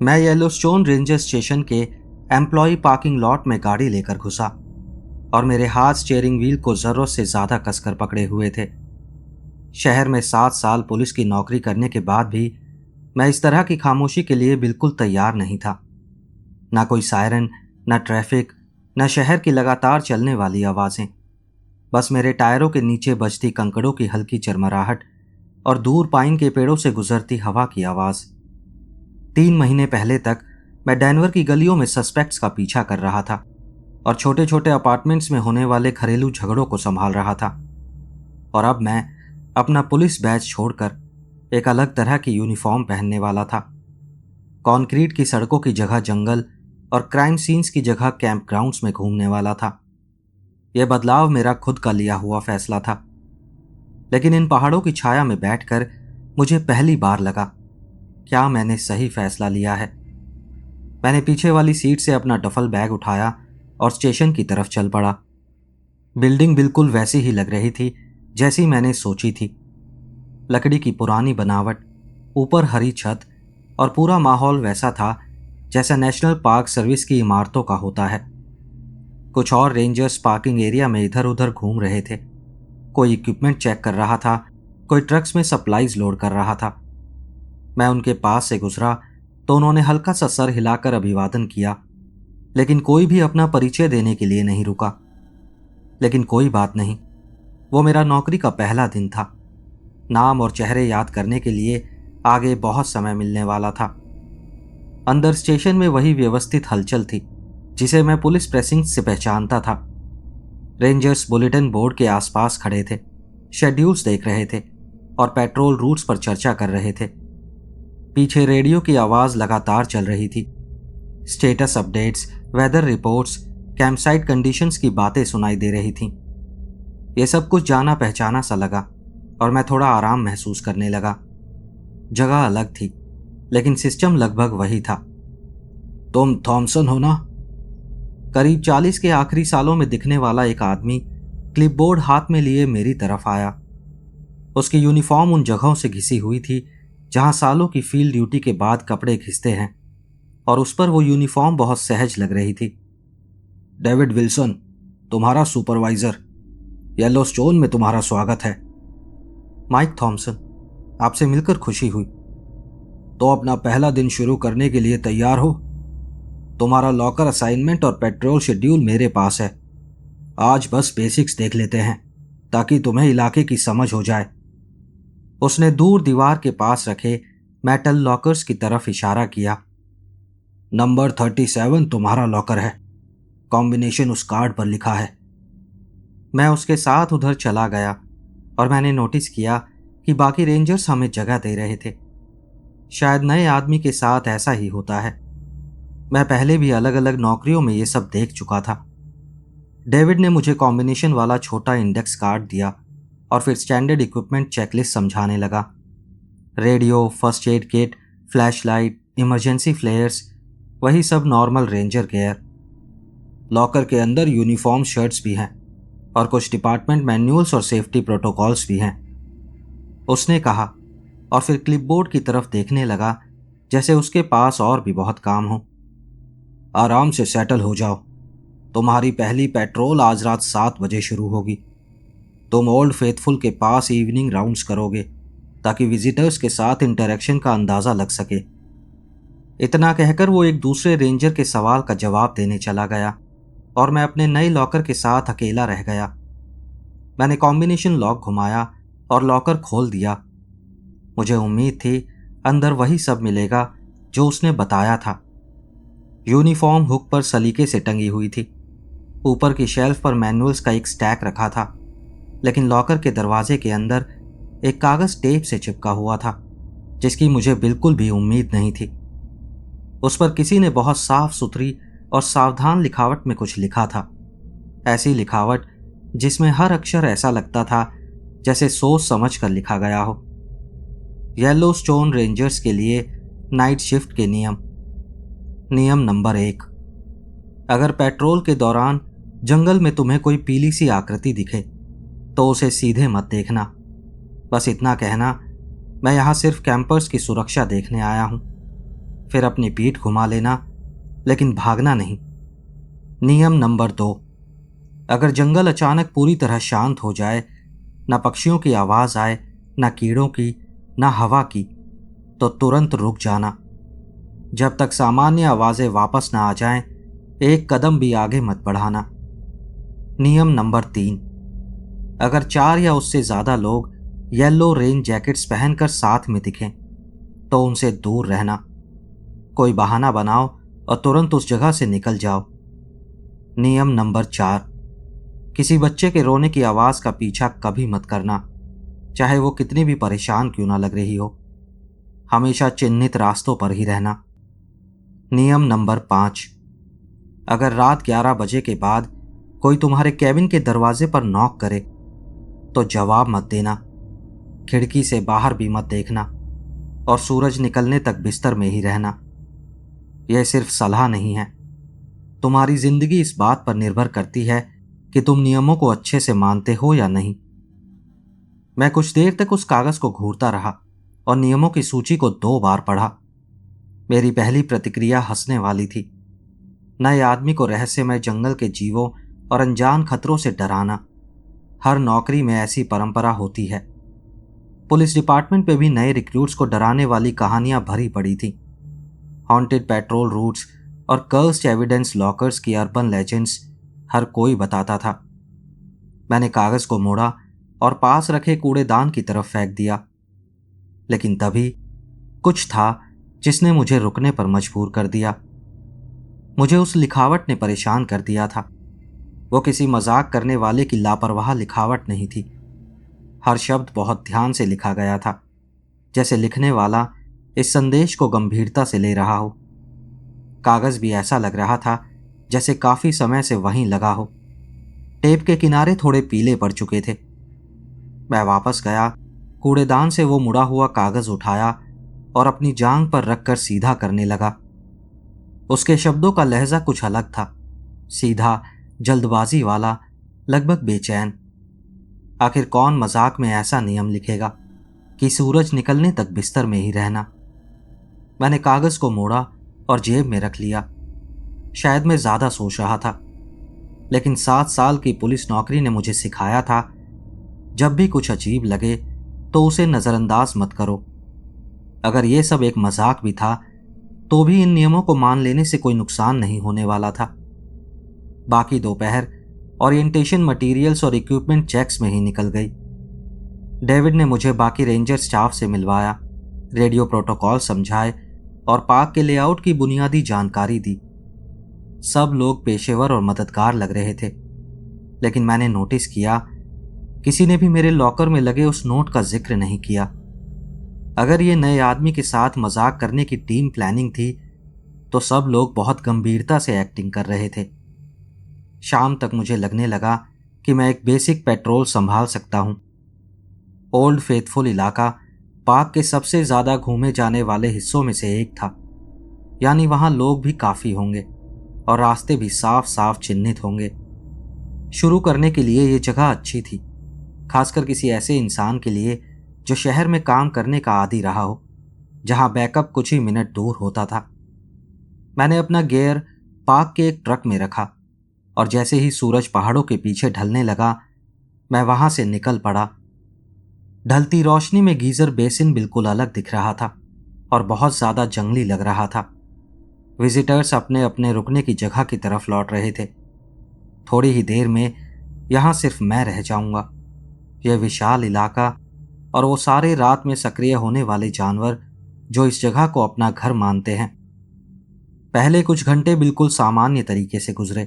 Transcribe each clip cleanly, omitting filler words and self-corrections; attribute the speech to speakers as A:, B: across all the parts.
A: मैं Yellowstone ranger station के employ parking lot में गाड़ी लेकर घुसा और मेरे हाथ स्टीयरिंग व्हील को जरूरत से ज्यादा कसकर पकड़े हुए थे। शहर में 7 साल पुलिस की नौकरी करने के बाद भी मैं इस तरह की खामोशी के लिए बिल्कुल तैयार नहीं था। ना कोई सायरन, ना ट्रैफिक, ना शहर की लगातार चलने वाली आवाजें। बस मेरे टायरों के नीचे बजती कंकड़ों की हल्की चरमराहट और दूर पाइन के पेड़ों से गुजरती हवा की आवाज। 3 महीने पहले तक मैं डेनवर की गलियों में सस्पेक्ट्स का पीछा कर रहा था और छोटे छोटे अपार्टमेंट्स में होने वाले घरेलू झगड़ों को संभाल रहा था। और अब मैं अपना पुलिस बैज छोड़कर एक अलग तरह की यूनिफॉर्म पहनने वाला था। कंक्रीट की सड़कों की जगह जंगल और क्राइम सीन्स की जगह कैंप ग्राउंड्स में घूमने वाला था। यह बदलाव मेरा खुद का लिया हुआ फैसला था, लेकिन इन पहाड़ों की छाया में बैठकर मुझे पहली बार लगा, क्या मैंने सही फैसला लिया है। मैंने पीछे वाली सीट से अपना डफल बैग उठाया और स्टेशन की तरफ चल पड़ा। बिल्डिंग बिल्कुल वैसी ही लग रही थी जैसी मैंने सोची थी। लकड़ी की पुरानी बनावट, ऊपर हरी छत और पूरा माहौल वैसा था जैसा नेशनल पार्क सर्विस की इमारतों का होता है। कुछ और रेंजर्स पार्किंग एरिया में इधर उधर घूम रहे थे। कोई इक्विपमेंट चेक कर रहा था, कोई ट्रक्स में सप्लाईज लोड कर रहा था। मैं उनके पास से गुजरा तो उन्होंने हल्का सा सर हिलाकर अभिवादन किया, लेकिन कोई भी अपना परिचय देने के लिए नहीं रुका। लेकिन कोई बात नहीं, वो मेरा नौकरी का पहला दिन था। नाम और चेहरे याद करने के लिए आगे बहुत समय मिलने वाला था। अंदर स्टेशन में वही व्यवस्थित हलचल थी जिसे मैं पुलिस प्रेसिंग से पहचानता था। रेंजर्स बुलेटिन बोर्ड के आसपास खड़े थे, शेड्यूल्स देख रहे थे और पेट्रोल रूट्स पर चर्चा कर रहे थे। पीछे रेडियो की आवाज लगातार चल रही थी। Status updates, weather reports, campsite conditions की बातें सुनाई दे रही थीं। यह सब कुछ जाना पहचाना सा लगा और मैं थोड़ा आराम महसूस करने लगा। जगह अलग थी, लेकिन सिस्टम लगभग वही था। तुम थॉमसन हो ना? करीब 40 के आखिरी सालों में दिखने वाला एक आदमी क्लिपबोर्ड हाथ में लिए मेरी तरफ आया। उसकी यूनिफॉर्म उन जगहों से घिसी हुई थी जहां सालों की फील्ड ड्यूटी के बाद कपड़े घिसते हैं, और उस पर वो यूनिफॉर्म बहुत सहज लग रही थी। डेविड विल्सन, तुम्हारा सुपरवाइजर, येलोस्टोन में तुम्हारा स्वागत है। माइक थॉमसन, आपसे मिलकर खुशी हुई। तो अपना पहला दिन शुरू करने के लिए तैयार हो? तुम्हारा लॉकर असाइनमेंट और पेट्रोल शेड्यूल मेरे पास है। आज बस बेसिक्स देख लेते हैं ताकि तुम्हें इलाके की समझ हो जाए। उसने दूर दीवार के पास रखे मेटल लॉकर्स की तरफ इशारा किया। नंबर 37 तुम्हारा लॉकर है। कॉम्बिनेशन उस कार्ड पर लिखा है। मैं उसके साथ उधर चला गया और मैंने नोटिस किया कि बाकी रेंजर्स हमें जगह दे रहे थे। शायद नए आदमी के साथ ऐसा ही होता है। मैं पहले भी अलग अलग नौकरियों में ये सब देख चुका था। डेविड ने मुझे कॉम्बिनेशन वाला छोटा इंडेक्स कार्ड दिया और फिर स्टैंडर्ड इक्विपमेंट चेकलिस्ट समझाने लगा। Radio, first aid kit, flashlight, emergency फ्लेयर्स, वही सब नॉर्मल रेंजर गियर। लॉकर के अंदर यूनिफॉर्म शर्ट्स भी हैं और कुछ डिपार्टमेंट मैनुअल्स और सेफ्टी प्रोटोकॉल्स भी हैं, उसने कहा, और फिर क्लिपबोर्ड की तरफ देखने लगा जैसे उसके पास और भी बहुत काम हो। आराम से सेटल हो जाओ। तुम्हारी पहली पेट्रोल आज रात 7 बजे शुरू होगी। तुम ओल्ड फेथफुल के पास इवनिंग राउंड्स करोगे ताकि विजिटर्स के साथ इंटरेक्शन का अंदाजा लग सके। इतना कहकर वो एक दूसरे रेंजर के सवाल का जवाब देने चला गया और मैं अपने नए लॉकर के साथ अकेला रह गया। मैंने कॉम्बिनेशन लॉक घुमाया और लॉकर खोल दिया। मुझे उम्मीद थी अंदर वही सब मिलेगा जो उसने बताया था। यूनिफॉर्म हुक पर सलीके से टंगी हुई थी। ऊपर की शेल्फ पर मैनुअल्स का एक स्टैक रखा था, लेकिन लॉकर के दरवाजे के अंदर एक कागज टेप से चिपका हुआ था जिसकी मुझे बिल्कुल भी उम्मीद नहीं थी। उस पर किसी ने बहुत साफ सुथरी और सावधान लिखावट में कुछ लिखा था। ऐसी लिखावट जिसमें हर अक्षर ऐसा लगता था जैसे सोच समझ कर लिखा गया हो। येलोस्टोन रेंजर्स के लिए नाइट शिफ्ट के नियम नंबर 1। अगर पेट्रोल के दौरान जंगल में तुम्हें कोई पीली सी आकृति दिखे तो उसे सीधे मत देखना। बस इतना कहना, मैं यहाँ सिर्फ कैंपर्स की सुरक्षा देखने आया हूँ। फिर अपनी पीठ घुमा लेना, लेकिन भागना नहीं। नियम नंबर 2, अगर जंगल अचानक पूरी तरह शांत हो जाए, न पक्षियों की आवाज आए, न कीड़ों की, न हवा की, तो तुरंत रुक जाना। जब तक सामान्य आवाजें वापस न आ जाएं, एक कदम भी आगे मत बढ़ाना। नियम नंबर 3, अगर 4 या उससे ज्यादा लोग येलो रेन जैकेट्स पहनकर साथ में दिखें, तो उनसे दूर रहना। कोई बहाना बनाओ और तुरंत उस जगह से निकल जाओ। नियम नंबर 4, किसी बच्चे के रोने की आवाज का पीछा कभी मत करना, चाहे वो कितनी भी परेशान क्यों ना लग रही हो। हमेशा चिन्हित रास्तों पर ही रहना। नियम नंबर 5, अगर रात 11 बजे के बाद कोई तुम्हारे कैबिन के दरवाजे पर नॉक करे, तो जवाब मत देना। खिड़की से बाहर भी मत देखना और सूरज निकलने तक बिस्तर में ही रहना। यह सिर्फ सलाह नहीं है, तुम्हारी जिंदगी इस बात पर निर्भर करती है कि तुम नियमों को अच्छे से मानते हो या नहीं। मैं कुछ देर तक उस कागज को घूरता रहा और नियमों की सूची को 2 बार पढ़ा। मेरी पहली प्रतिक्रिया हंसने वाली थी। नए आदमी को रहस्यमय जंगल के जीवों और अनजान खतरों से डराना, हर नौकरी में ऐसी परंपरा होती है। पुलिस डिपार्टमेंट में भी नए रिक्रूट्स को डराने वाली कहानियां भरी पड़ी थी। हॉन्टेड पेट्रोल रूट्स और कर्स्ड एविडेंस लॉकर्स की अर्बन लेजेंड्स हर कोई बताता था। मैंने कागज को मोड़ा और पास रखे कूड़ेदान की तरफ फेंक दिया। लेकिन तभी कुछ था जिसने मुझे रुकने पर मजबूर कर दिया। मुझे उस लिखावट ने परेशान कर दिया था। वो किसी मजाक करने वाले की लापरवाह लिखावट नहीं थी। हर शब्द बहुत ध्यान से लिखा गया था, जैसे लिखने वाला इस संदेश को गंभीरता से ले रहा हो। कागज भी ऐसा लग रहा था जैसे काफी समय से वहीं लगा हो। टेप के किनारे थोड़े पीले पड़ चुके थे। मैं वापस गया, कूड़ेदान से वो मुड़ा हुआ कागज उठाया और अपनी जांघ पर रखकर सीधा करने लगा। उसके शब्दों का लहजा कुछ अलग था, सीधा, जल्दबाजी वाला, लगभग बेचैन। आखिर कौन मजाक में ऐसा नियम लिखेगा कि सूरज निकलने तक बिस्तर में ही रहना। मैंने कागज को मोड़ा और जेब में रख लिया। शायद मैं ज्यादा सोच रहा था, लेकिन 7 साल की पुलिस नौकरी ने मुझे सिखाया था, जब भी कुछ अजीब लगे तो उसे नजरअंदाज मत करो। अगर यह सब एक मजाक भी था, तो भी इन नियमों को मान लेने से कोई नुकसान नहीं होने वाला था। बाकी दोपहर ओरिएंटेशन मटेरियल्स और इक्विपमेंट चेक्स में ही निकल गई। डेविड ने मुझे बाकी रेंजर स्टाफ से मिलवाया, रेडियो प्रोटोकॉल समझाए और पार्क के लेआउट की बुनियादी जानकारी दी। सब लोग पेशेवर और मददगार लग रहे थे, लेकिन मैंने नोटिस किया किसी ने भी मेरे लॉकर में लगे उस नोट का जिक्र नहीं किया। अगर ये नए आदमी के साथ मजाक करने की टीम प्लानिंग थी, तो सब लोग बहुत गंभीरता से एक्टिंग कर रहे थे। शाम तक मुझे लगने लगा कि मैं एक बेसिक पेट्रोल संभाल सकता हूं। ओल्ड फेथफुल इलाका पार्क के सबसे ज्यादा घूमे जाने वाले हिस्सों में से एक था, यानी वहां लोग भी काफी होंगे और रास्ते भी साफ साफ चिन्हित होंगे। शुरू करने के लिए ये जगह अच्छी थी, खासकर किसी ऐसे इंसान के लिए जो शहर में काम करने का आदी रहा हो, जहां बैकअप कुछ ही मिनट दूर होता था। मैंने अपना गियर पार्क के एक ट्रक में रखा और जैसे ही सूरज पहाड़ों के पीछे ढलने लगा, मैं वहां से निकल पड़ा। ढलती रोशनी में गीजर बेसिन बिल्कुल अलग दिख रहा था और बहुत ज्यादा जंगली लग रहा था। विजिटर्स अपने अपने रुकने की जगह की तरफ लौट रहे थे। थोड़ी ही देर में यहां सिर्फ मैं रह जाऊंगा। यह विशाल इलाका और वो सारे रात में सक्रिय होने वाले जानवर जो इस जगह को अपना घर मानते हैं। पहले कुछ घंटे बिल्कुल सामान्य तरीके से गुजरे।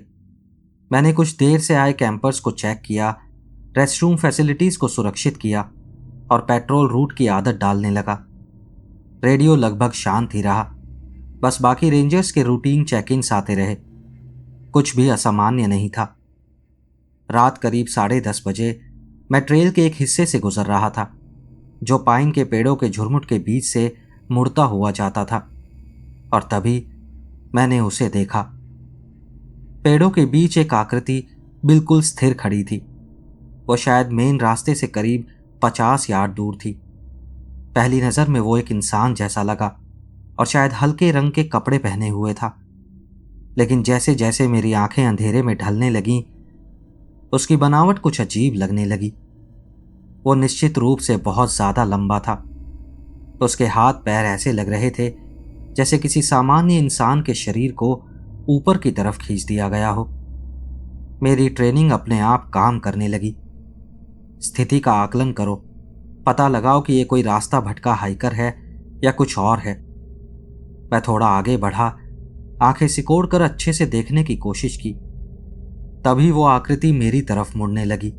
A: मैंने कुछ देर से आए कैंपर्स को चेक किया, रेस्टरूम फैसिलिटीज को सुरक्षित किया और पेट्रोल रूट की आदत डालने लगा। रेडियो लगभग शांत ही रहा, बस बाकी रेंजर्स के रूटीन चेक इन्स आते रहे। कुछ भी असामान्य नहीं था। रात करीब 10:30 बजे मैं ट्रेल के एक हिस्से से गुजर रहा था, जो पाइन के पेड़ों के झुरमुट के बीच से मुड़ता हुआ जाता था, और तभी मैंने उसे देखा। पेड़ों के बीच एक आकृति बिल्कुल स्थिर खड़ी थी। वो शायद मेन रास्ते से करीब 50 यार्ड दूर थी। पहली नजर में वो एक इंसान जैसा लगा, और शायद हल्के रंग के कपड़े पहने हुए था। लेकिन जैसे जैसे मेरी आंखें अंधेरे में ढलने लगीं, उसकी बनावट कुछ अजीब लगने लगी। वो निश्चित रूप से बहुत ज्यादा लंबा था। उसके हाथ पैर ऐसे लग रहे थे जैसे किसी सामान्य इंसान के शरीर को ऊपर की तरफ खींच दिया गया हो। मेरी ट्रेनिंग अपने आप काम करने लगी। स्थिति का आकलन करो, पता लगाओ कि ये कोई रास्ता भटका हाइकर है या कुछ और है। मैं थोड़ा आगे बढ़ा, आंखें सिकोड़कर अच्छे से देखने की कोशिश की। तभी वो आकृति मेरी तरफ मुड़ने लगी।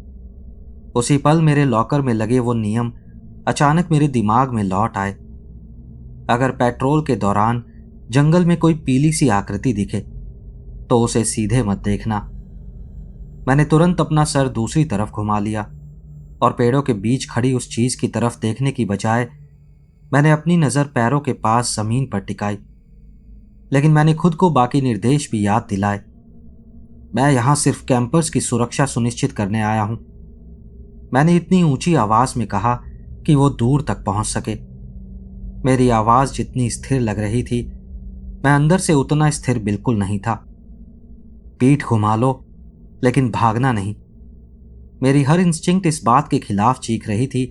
A: उसी पल मेरे लॉकर में लगे वो नियम अचानक मेरे दिमाग में लौट आए। अगर पेट्रोल के दौरान जंगल में कोई पीली सी आकृति दिखे तो उसे सीधे मत देखना। मैंने तुरंत अपना सर दूसरी तरफ घुमा लिया और पेड़ों के बीच खड़ी उस चीज की तरफ देखने की बजाय मैंने अपनी नजर पैरों के पास जमीन पर टिकाई। लेकिन मैंने खुद को बाकी निर्देश भी याद दिलाए। मैं यहां सिर्फ कैंपर्स की सुरक्षा सुनिश्चित करने आया हूं। मैंने इतनी ऊंची आवाज में कहा कि वो दूर तक पहुंच सके। मेरी आवाज जितनी स्थिर लग रही थी, मैं अंदर से उतना स्थिर बिल्कुल नहीं था। पीठ घुमा लो, लेकिन भागना नहीं। मेरी हर इंस्टिंक्ट इस बात के खिलाफ चीख रही थी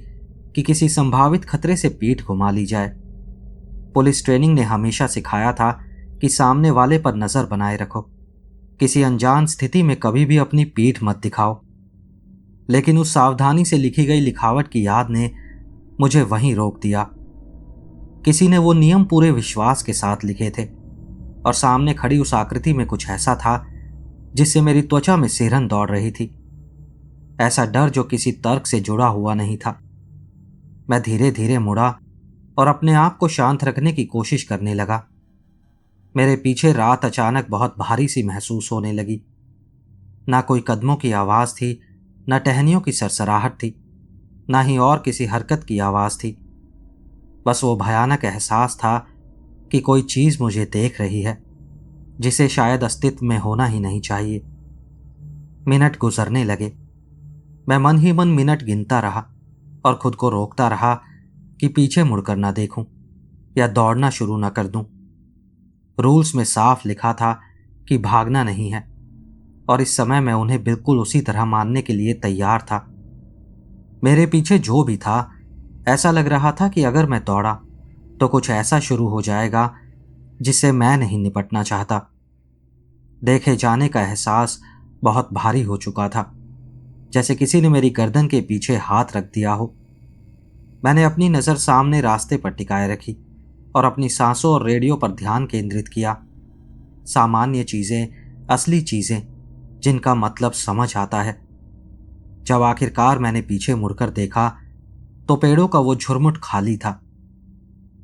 A: कि किसी संभावित खतरे से पीठ घुमा ली जाए। पुलिस ट्रेनिंग ने हमेशा सिखाया था कि सामने वाले पर नजर बनाए रखो, किसी अनजान स्थिति में कभी भी अपनी पीठ मत दिखाओ। लेकिन उस सावधानी से लिखी गई लिखावट की याद ने मुझे वहीं रोक दिया। किसी ने वो नियम पूरे विश्वास के साथ लिखे थे और सामने खड़ी उस आकृति में कुछ ऐसा था जिससे मेरी त्वचा में सिरहन दौड़ रही थी। ऐसा डर जो किसी तर्क से जुड़ा हुआ नहीं था। मैं धीरे धीरे मुड़ा और अपने आप को शांत रखने की कोशिश करने लगा। मेरे पीछे रात अचानक बहुत भारी सी महसूस होने लगी। ना कोई कदमों की आवाज थी, न टहनियों की सरसराहट थी, ना ही और किसी हरकत की आवाज थी। बस वो भयानक एहसास था कि कोई चीज मुझे देख रही है, जिसे शायद अस्तित्व में होना ही नहीं चाहिए। मिनट गुजरने लगे। मैं मन ही मन मिनट गिनता रहा और खुद को रोकता रहा कि पीछे मुड़कर ना देखूं या दौड़ना शुरू ना कर दूं। रूल्स में साफ लिखा था कि भागना नहीं है, और इस समय मैं उन्हें बिल्कुल उसी तरह मानने के लिए तैयार था। मेरे पीछे जो भी था, ऐसा लग रहा था कि अगर मैं दौड़ा तो कुछ ऐसा शुरू हो जाएगा जिससे मैं नहीं निपटना चाहता। देखे जाने का एहसास बहुत भारी हो चुका था, जैसे किसी ने मेरी गर्दन के पीछे हाथ रख दिया हो। मैंने अपनी नज़र सामने रास्ते पर टिकाए रखी और अपनी सांसों और रेडियो पर ध्यान केंद्रित किया। सामान्य चीजें, असली चीजें जिनका मतलब समझ आता है। जब आखिरकार मैंने पीछे मुड़कर देखा तो पेड़ों का वो झुरमुट खाली था।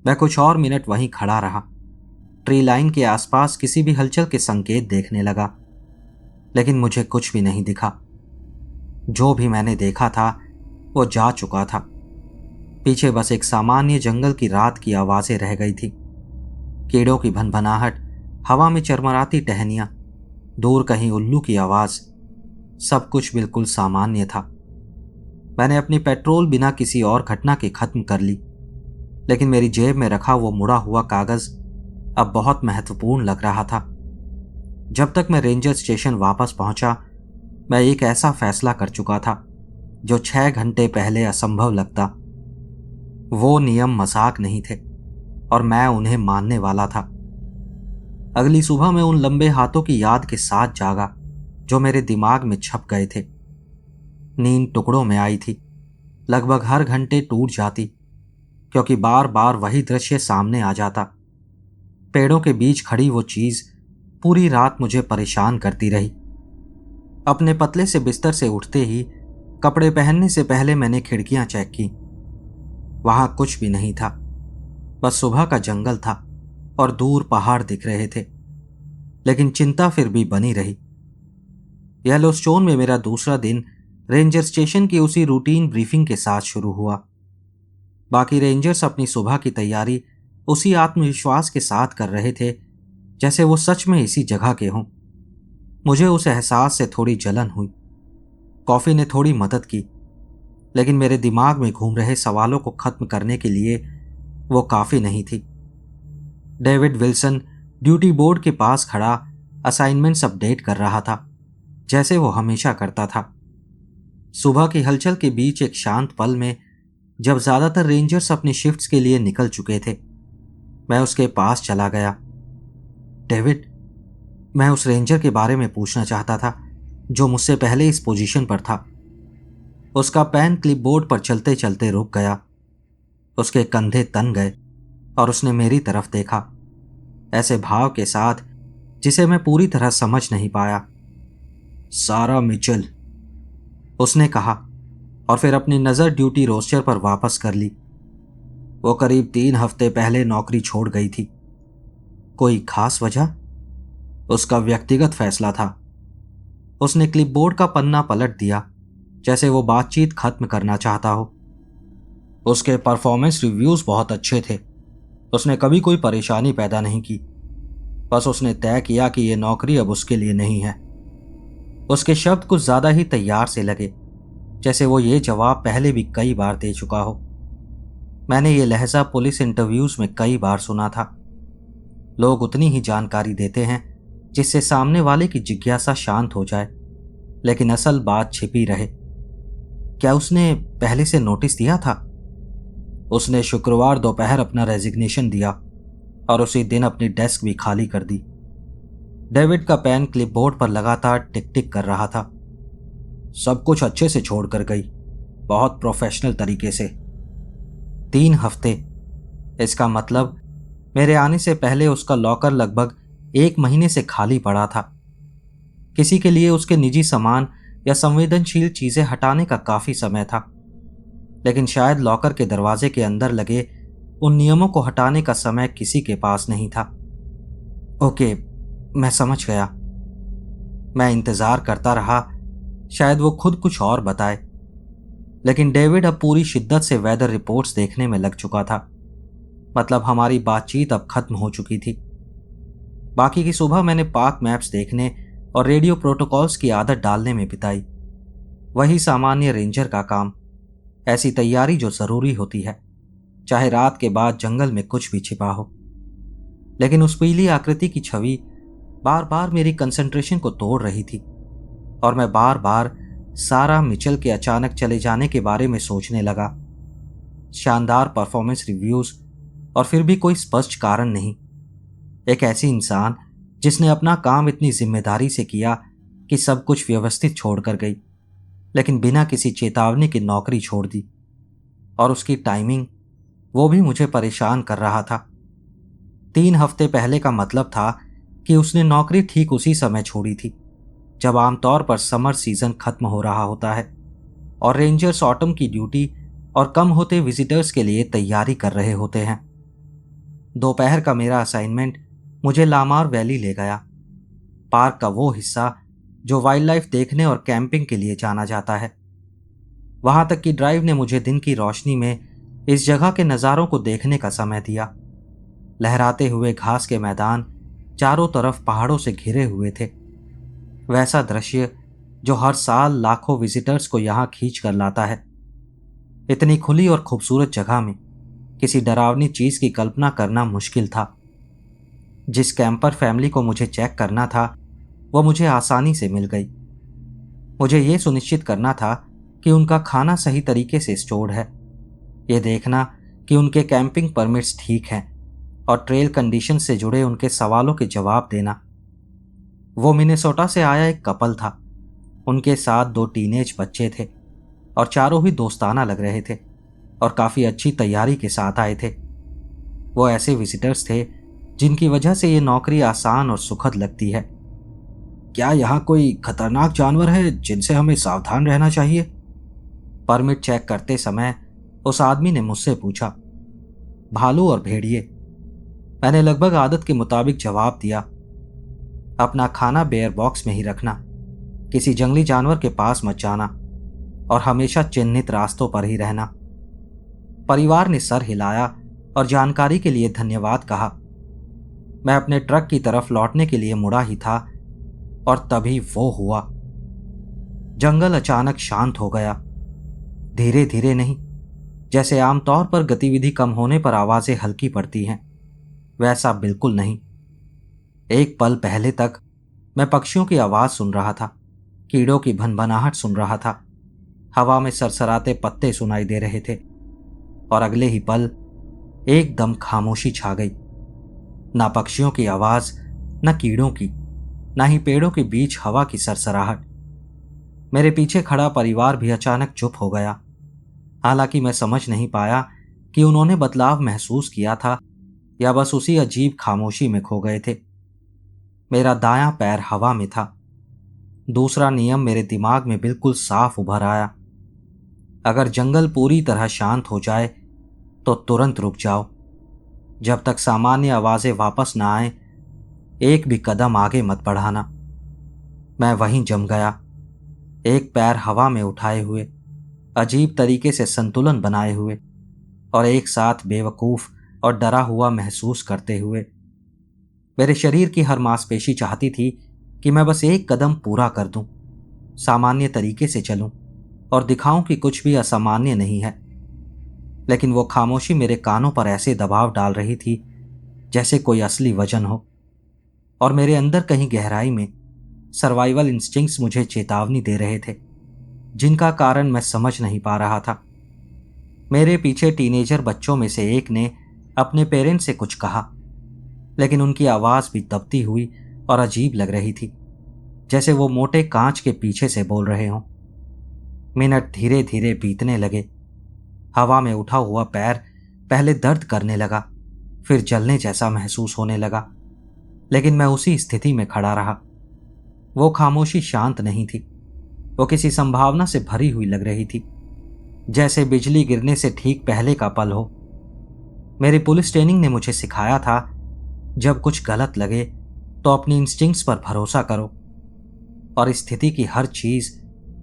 A: मैं कुछ और मिनट वहीं खड़ा रहा, ट्री लाइन के आसपास किसी भी हलचल के संकेत देखने लगा, लेकिन मुझे कुछ भी नहीं दिखा। जो भी मैंने देखा था वो जा चुका था। पीछे बस एक सामान्य जंगल की रात की आवाजें रह गई थी। कीड़ों की भनभनाहट, हवा में चरमराती टहनियां, दूर कहीं उल्लू की आवाज, सब कुछ बिल्कुल सामान्य था। मैंने अपनी पेट्रोल बिना किसी और घटना के खत्म कर ली, लेकिन मेरी जेब में रखा वो मुड़ा हुआ कागज अब बहुत महत्वपूर्ण लग रहा था। जब तक मैं रेंजर स्टेशन वापस पहुंचा, मैं एक ऐसा फैसला कर चुका था जो 6 घंटे पहले असंभव लगता। वो नियम मजाक नहीं थे और मैं उन्हें मानने वाला था। अगली सुबह मैं उन लंबे हाथों की याद के साथ जागा जो मेरे दिमाग में छप गए थे। नींद टुकड़ों में आई थी, लगभग हर घंटे टूट जाती, क्योंकि बार बार वही दृश्य सामने आ जाता। पेड़ों के बीच खड़ी वो चीज पूरी रात मुझे परेशान करती रही। अपने पतले से बिस्तर से उठते ही कपड़े पहनने से पहले मैंने खिड़कियां चेक की। वहां कुछ भी नहीं था, बस सुबह का जंगल था और दूर पहाड़ दिख रहे थे। लेकिन चिंता फिर भी बनी रही। येलोस्टोन में मेरा दूसरा दिन रेंजर स्टेशन की उसी रूटीन ब्रीफिंग के साथ शुरू हुआ। बाकी रेंजर्स अपनी सुबह की तैयारी उसी आत्मविश्वास के साथ कर रहे थे जैसे वो सच में इसी जगह के हों। मुझे उस एहसास से थोड़ी जलन हुई। कॉफी ने थोड़ी मदद की, लेकिन मेरे दिमाग में घूम रहे सवालों को खत्म करने के लिए वो काफी नहीं थी। डेविड विल्सन ड्यूटी बोर्ड के पास खड़ा असाइनमेंट्स अपडेट कर रहा था, जैसे वो हमेशा करता था। सुबह की हलचल के बीच एक शांत पल में, जब ज्यादातर रेंजर्स अपनी शिफ्ट्स के लिए निकल चुके थे, मैं उसके पास चला गया। डेविड, मैं उस रेंजर के बारे में पूछना चाहता था जो मुझसे पहले इस पोजीशन पर था। उसका पेन क्लिपबोर्ड पर चलते चलते रुक गया। उसके कंधे तन गए और उसने मेरी तरफ देखा, ऐसे भाव के साथ जिसे मैं पूरी तरह समझ नहीं पाया। सारा मिचेल, उसने कहा, और फिर अपनी नज़र ड्यूटी रोस्टर पर वापस कर ली। वो करीब 3 हफ्ते पहले नौकरी छोड़ गई थी। कोई खास वजह? उसका व्यक्तिगत फैसला था। उसने क्लिपबोर्ड का पन्ना पलट दिया, जैसे वो बातचीत खत्म करना चाहता हो। उसके परफॉर्मेंस रिव्यूज बहुत अच्छे थे। उसने कभी कोई परेशानी पैदा नहीं की। बस उसने तय किया कि यह नौकरी अब उसके लिए नहीं है। उसके शब्द कुछ ज्यादा ही तैयार से लगे, जैसे वो ये जवाब पहले भी कई बार दे चुका हो। मैंने ये लहजा पुलिस इंटरव्यूज में कई बार सुना था। लोग उतनी ही जानकारी देते हैं जिससे सामने वाले की जिज्ञासा शांत हो जाए, लेकिन असल बात छिपी रहे। क्या उसने पहले से नोटिस दिया था? उसने शुक्रवार दोपहर अपना रेजिग्नेशन दिया और उसी दिन अपनी डेस्क भी खाली कर दी। डेविड का पेन क्लिपबोर्ड पर लगातार टिक टिक कर रहा था। सब कुछ अच्छे से छोड़कर गई, बहुत प्रोफेशनल तरीके से। 3 हफ्ते, इसका मतलब मेरे आने से पहले उसका लॉकर लगभग 1 महीने से खाली पड़ा था। किसी के लिए उसके निजी सामान या संवेदनशील चीजें हटाने का काफी समय था, लेकिन शायद लॉकर के दरवाजे के अंदर लगे उन नियमों को हटाने का समय किसी के पास नहीं था। ओके, मैं समझ गया। मैं इंतजार करता रहा, शायद वो खुद कुछ और बताए, लेकिन डेविड अब पूरी शिद्दत से वेदर रिपोर्ट्स देखने में लग चुका था। मतलब हमारी बातचीत अब खत्म हो चुकी थी। बाकी की सुबह मैंने पार्क मैप्स देखने और रेडियो प्रोटोकॉल्स की आदत डालने में बिताई। वही सामान्य रेंजर का काम, ऐसी तैयारी जो जरूरी होती है, चाहे रात के बाद जंगल में कुछ भी छिपा हो। लेकिन उस पीली आकृति की छवि बार बार मेरी कंसंट्रेशन को तोड़ रही थी, और मैं बार बार सारा मिचेल के अचानक चले जाने के बारे में सोचने लगा। शानदार परफॉर्मेंस रिव्यूज, और फिर भी कोई स्पष्ट कारण नहीं। एक ऐसी इंसान जिसने अपना काम इतनी जिम्मेदारी से किया कि सब कुछ व्यवस्थित छोड़कर गई, लेकिन बिना किसी चेतावनी की नौकरी छोड़ दी। और उसकी टाइमिंग, वो भी मुझे परेशान कर रहा था। 3 हफ्ते पहले का मतलब था कि उसने नौकरी ठीक उसी समय छोड़ी थी जब आमतौर पर समर सीजन खत्म हो रहा होता है और रेंजर्स ऑटम की ड्यूटी और कम होते विजिटर्स के लिए तैयारी कर रहे होते हैं। दोपहर का मेरा असाइनमेंट मुझे लामार वैली ले गया, पार्क का वो हिस्सा जो वाइल्ड लाइफ देखने और कैंपिंग के लिए जाना जाता है। वहां तक की ड्राइव ने मुझे दिन की रोशनी में इस जगह के नज़ारों को देखने का समय दिया। लहराते हुए घास के मैदान चारों तरफ पहाड़ों से घिरे हुए थे, वैसा दृश्य जो हर साल लाखों विजिटर्स को यहां खींच कर लाता है। इतनी खुली और खूबसूरत जगह में किसी डरावनी चीज की कल्पना करना मुश्किल था। जिस कैंपर फैमिली को मुझे चेक करना था, वो मुझे आसानी से मिल गई। मुझे ये सुनिश्चित करना था कि उनका खाना सही तरीके से स्टोर्ड है, ये देखना कि उनके कैंपिंग परमिट्स ठीक हैं और ट्रेल कंडीशन से जुड़े उनके सवालों के जवाब देना। वो मिनेसोटा से आया एक कपल था। उनके साथ 2 टीनेज बच्चे थे और चारों ही दोस्ताना लग रहे थे और काफ़ी अच्छी तैयारी के साथ आए थे। वो ऐसे विजिटर्स थे जिनकी वजह से ये नौकरी आसान और सुखद लगती है। क्या यहाँ कोई खतरनाक जानवर है जिनसे हमें सावधान रहना चाहिए? परमिट चेक करते समय उस आदमी ने मुझसे पूछा। भालू और भेड़िए, मैंने लगभग आदत के मुताबिक जवाब दिया। अपना खाना बेयर बॉक्स में ही रखना, किसी जंगली जानवर के पास मत जाना और हमेशा चिन्हित रास्तों पर ही रहना। परिवार ने सर हिलाया और जानकारी के लिए धन्यवाद कहा। मैं अपने ट्रक की तरफ लौटने के लिए मुड़ा ही था और तभी वो हुआ। जंगल अचानक शांत हो गया, धीरे धीरे नहीं, जैसे आमतौर पर गतिविधि कम होने पर आवाजें हल्की पड़ती हैं। वैसा बिल्कुल नहीं। एक पल पहले तक मैं पक्षियों की आवाज सुन रहा था, कीड़ों की भनभनाहट सुन रहा था, हवा में सरसराते पत्ते सुनाई दे रहे थे, और अगले ही पल एकदम खामोशी छा गई। ना पक्षियों की आवाज, न कीड़ों की, ना ही पेड़ों के बीच हवा की सरसराहट। मेरे पीछे खड़ा परिवार भी अचानक चुप हो गया। हालांकि मैं समझ नहीं पाया कि उन्होंने बदलाव महसूस किया था या बस उसी अजीब खामोशी में खो गए थे। मेरा दायां पैर हवा में था। दूसरा नियम मेरे दिमाग में बिल्कुल साफ उभर आया। अगर जंगल पूरी तरह शांत हो जाए तो तुरंत रुक जाओ। जब तक सामान्य आवाजें वापस ना आए, एक भी कदम आगे मत बढ़ाना। मैं वहीं जम गया, एक पैर हवा में उठाए हुए, अजीब तरीके से संतुलन बनाए हुए, और एक साथ बेवकूफ और डरा हुआ महसूस करते हुए। मेरे शरीर की हर मांसपेशी चाहती थी कि मैं बस एक कदम पूरा कर दूं, सामान्य तरीके से चलूं और दिखाऊं कि कुछ भी असामान्य नहीं है। लेकिन वो खामोशी मेरे कानों पर ऐसे दबाव डाल रही थी जैसे कोई असली वजन हो, और मेरे अंदर कहीं गहराई में सर्वाइवल इंस्टिंक्ट्स मुझे चेतावनी दे रहे थे, जिनका कारण मैं समझ नहीं पा रहा था। मेरे पीछे टीनेजर बच्चों में से एक ने अपने पेरेंट्स से कुछ कहा, लेकिन उनकी आवाज भी दबती हुई और अजीब लग रही थी, जैसे वो मोटे कांच के पीछे से बोल रहे हों। मिनट धीरे धीरे बीतने लगे। हवा में उठा हुआ पैर पहले दर्द करने लगा, फिर जलने जैसा महसूस होने लगा, लेकिन मैं उसी स्थिति में खड़ा रहा। वो खामोशी शांत नहीं थी, वो किसी संभावना से भरी हुई लग रही थी, जैसे बिजली गिरने से ठीक पहले का पल हो। मेरी पुलिस ट्रेनिंग ने मुझे सिखाया था, जब कुछ गलत लगे तो अपनी इंस्टिंक्ट्स पर भरोसा करो, और स्थिति की हर चीज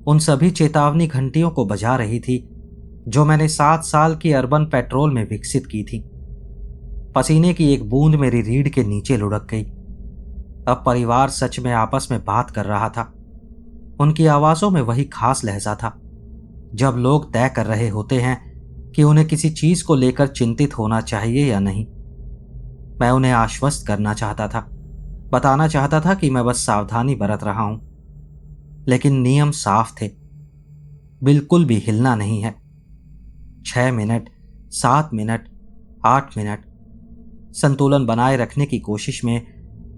A: उन सभी चेतावनी घंटियों को बजा रही थी जो मैंने 7 साल की अर्बन पेट्रोल में विकसित की थी। पसीने की एक बूंद मेरी रीढ़ के नीचे लुढ़क गई। अब परिवार सच में आपस में बात कर रहा था। उनकी आवाजों में वही खास लहजा था जब लोग तय कर रहे होते हैं कि उन्हें किसी चीज को लेकर चिंतित होना चाहिए या नहीं। मैं उन्हें आश्वस्त करना चाहता था, बताना चाहता था कि मैं बस सावधानी बरत रहा हूं, लेकिन नियम साफ थे, बिल्कुल भी हिलना नहीं है। 6 मिनट, 7 मिनट, 8 मिनट, संतुलन बनाए रखने की कोशिश में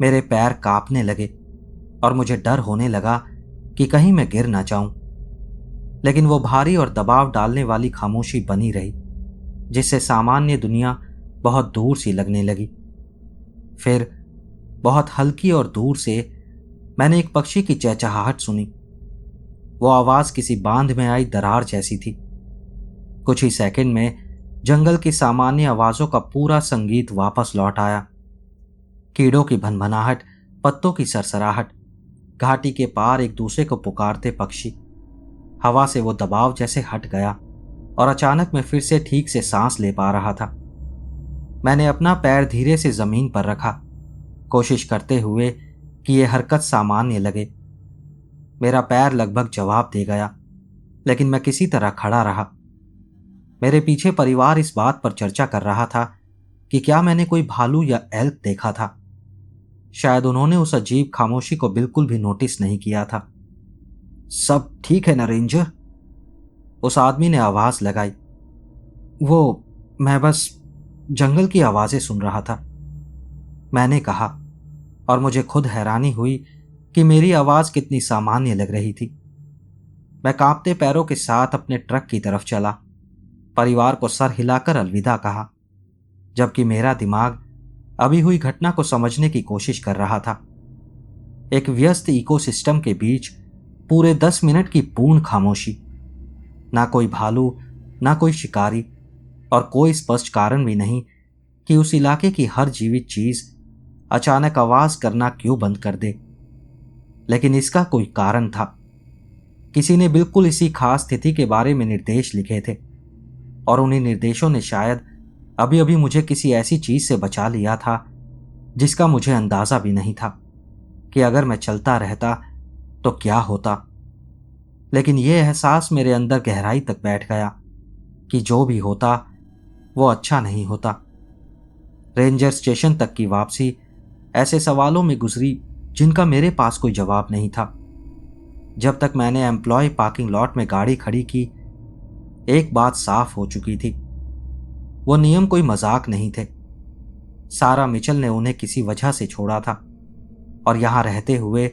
A: मेरे पैर कांपने लगे और मुझे डर होने लगा कि कहीं मैं गिर ना जाऊं। लेकिन वो भारी और दबाव डालने वाली खामोशी बनी रही, जिससे सामान्य दुनिया बहुत दूर सी लगने लगी। फिर बहुत हल्की और दूर से मैंने एक पक्षी की चहचहाहट सुनी। वो आवाज किसी बांध में आई दरार जैसी थी। कुछ ही सेकंड में जंगल की सामान्य आवाजों का पूरा संगीत वापस लौट आया। कीड़ों की भनभनाहट, पत्तों की सरसराहट, घाटी के पार एक दूसरे को पुकारते पक्षी। हवा से वो दबाव जैसे हट गया और अचानक मैं फिर से ठीक से सांस ले पा रहा था। मैंने अपना पैर धीरे से जमीन पर रखा, कोशिश करते हुए कि यह हरकत सामान्य लगे। मेरा पैर लगभग जवाब दे गया, लेकिन मैं किसी तरह खड़ा रहा। मेरे पीछे परिवार इस बात पर चर्चा कर रहा था कि क्या मैंने कोई भालू या एल्क देखा था। शायद उन्होंने उस अजीब खामोशी को बिल्कुल भी नोटिस नहीं किया था। सब ठीक है ना रेंजर? उस आदमी ने आवाज लगाई। मैं बस जंगल की आवाजें सुन रहा था, मैंने कहा, और मुझे खुद हैरानी हुई कि मेरी आवाज कितनी सामान्य लग रही थी। मैं कांपते पैरों के साथ अपने ट्रक की तरफ चला, परिवार को सर हिलाकर अलविदा कहा, जबकि मेरा दिमाग अभी हुई घटना को समझने की कोशिश कर रहा था। एक व्यस्त इकोसिस्टम के बीच पूरे 10 मिनट की पूर्ण खामोशी, ना कोई भालू, ना कोई शिकारी, और कोई स्पष्ट कारण भी नहीं कि उस इलाके की हर जीवित चीज अचानक आवाज करना क्यों बंद कर दे। लेकिन इसका कोई कारण था। किसी ने बिल्कुल इसी खास स्थिति के बारे में निर्देश लिखे थे, और उन्हीं निर्देशों ने शायद अभी अभी मुझे किसी ऐसी चीज से बचा लिया था जिसका मुझे अंदाजा भी नहीं था कि अगर मैं चलता रहता तो क्या होता। लेकिन यह एहसास मेरे अंदर गहराई तक बैठ गया कि जो भी होता वो अच्छा नहीं होता। रेंजर स्टेशन तक की वापसी ऐसे सवालों में गुजरी जिनका मेरे पास कोई जवाब नहीं था। जब तक मैंने एम्प्लॉय पार्किंग लॉट में गाड़ी खड़ी की, एक बात साफ हो चुकी थी। वो नियम कोई मजाक नहीं थे। सारा मिचल ने उन्हें किसी वजह से छोड़ा था, और यहां रहते हुए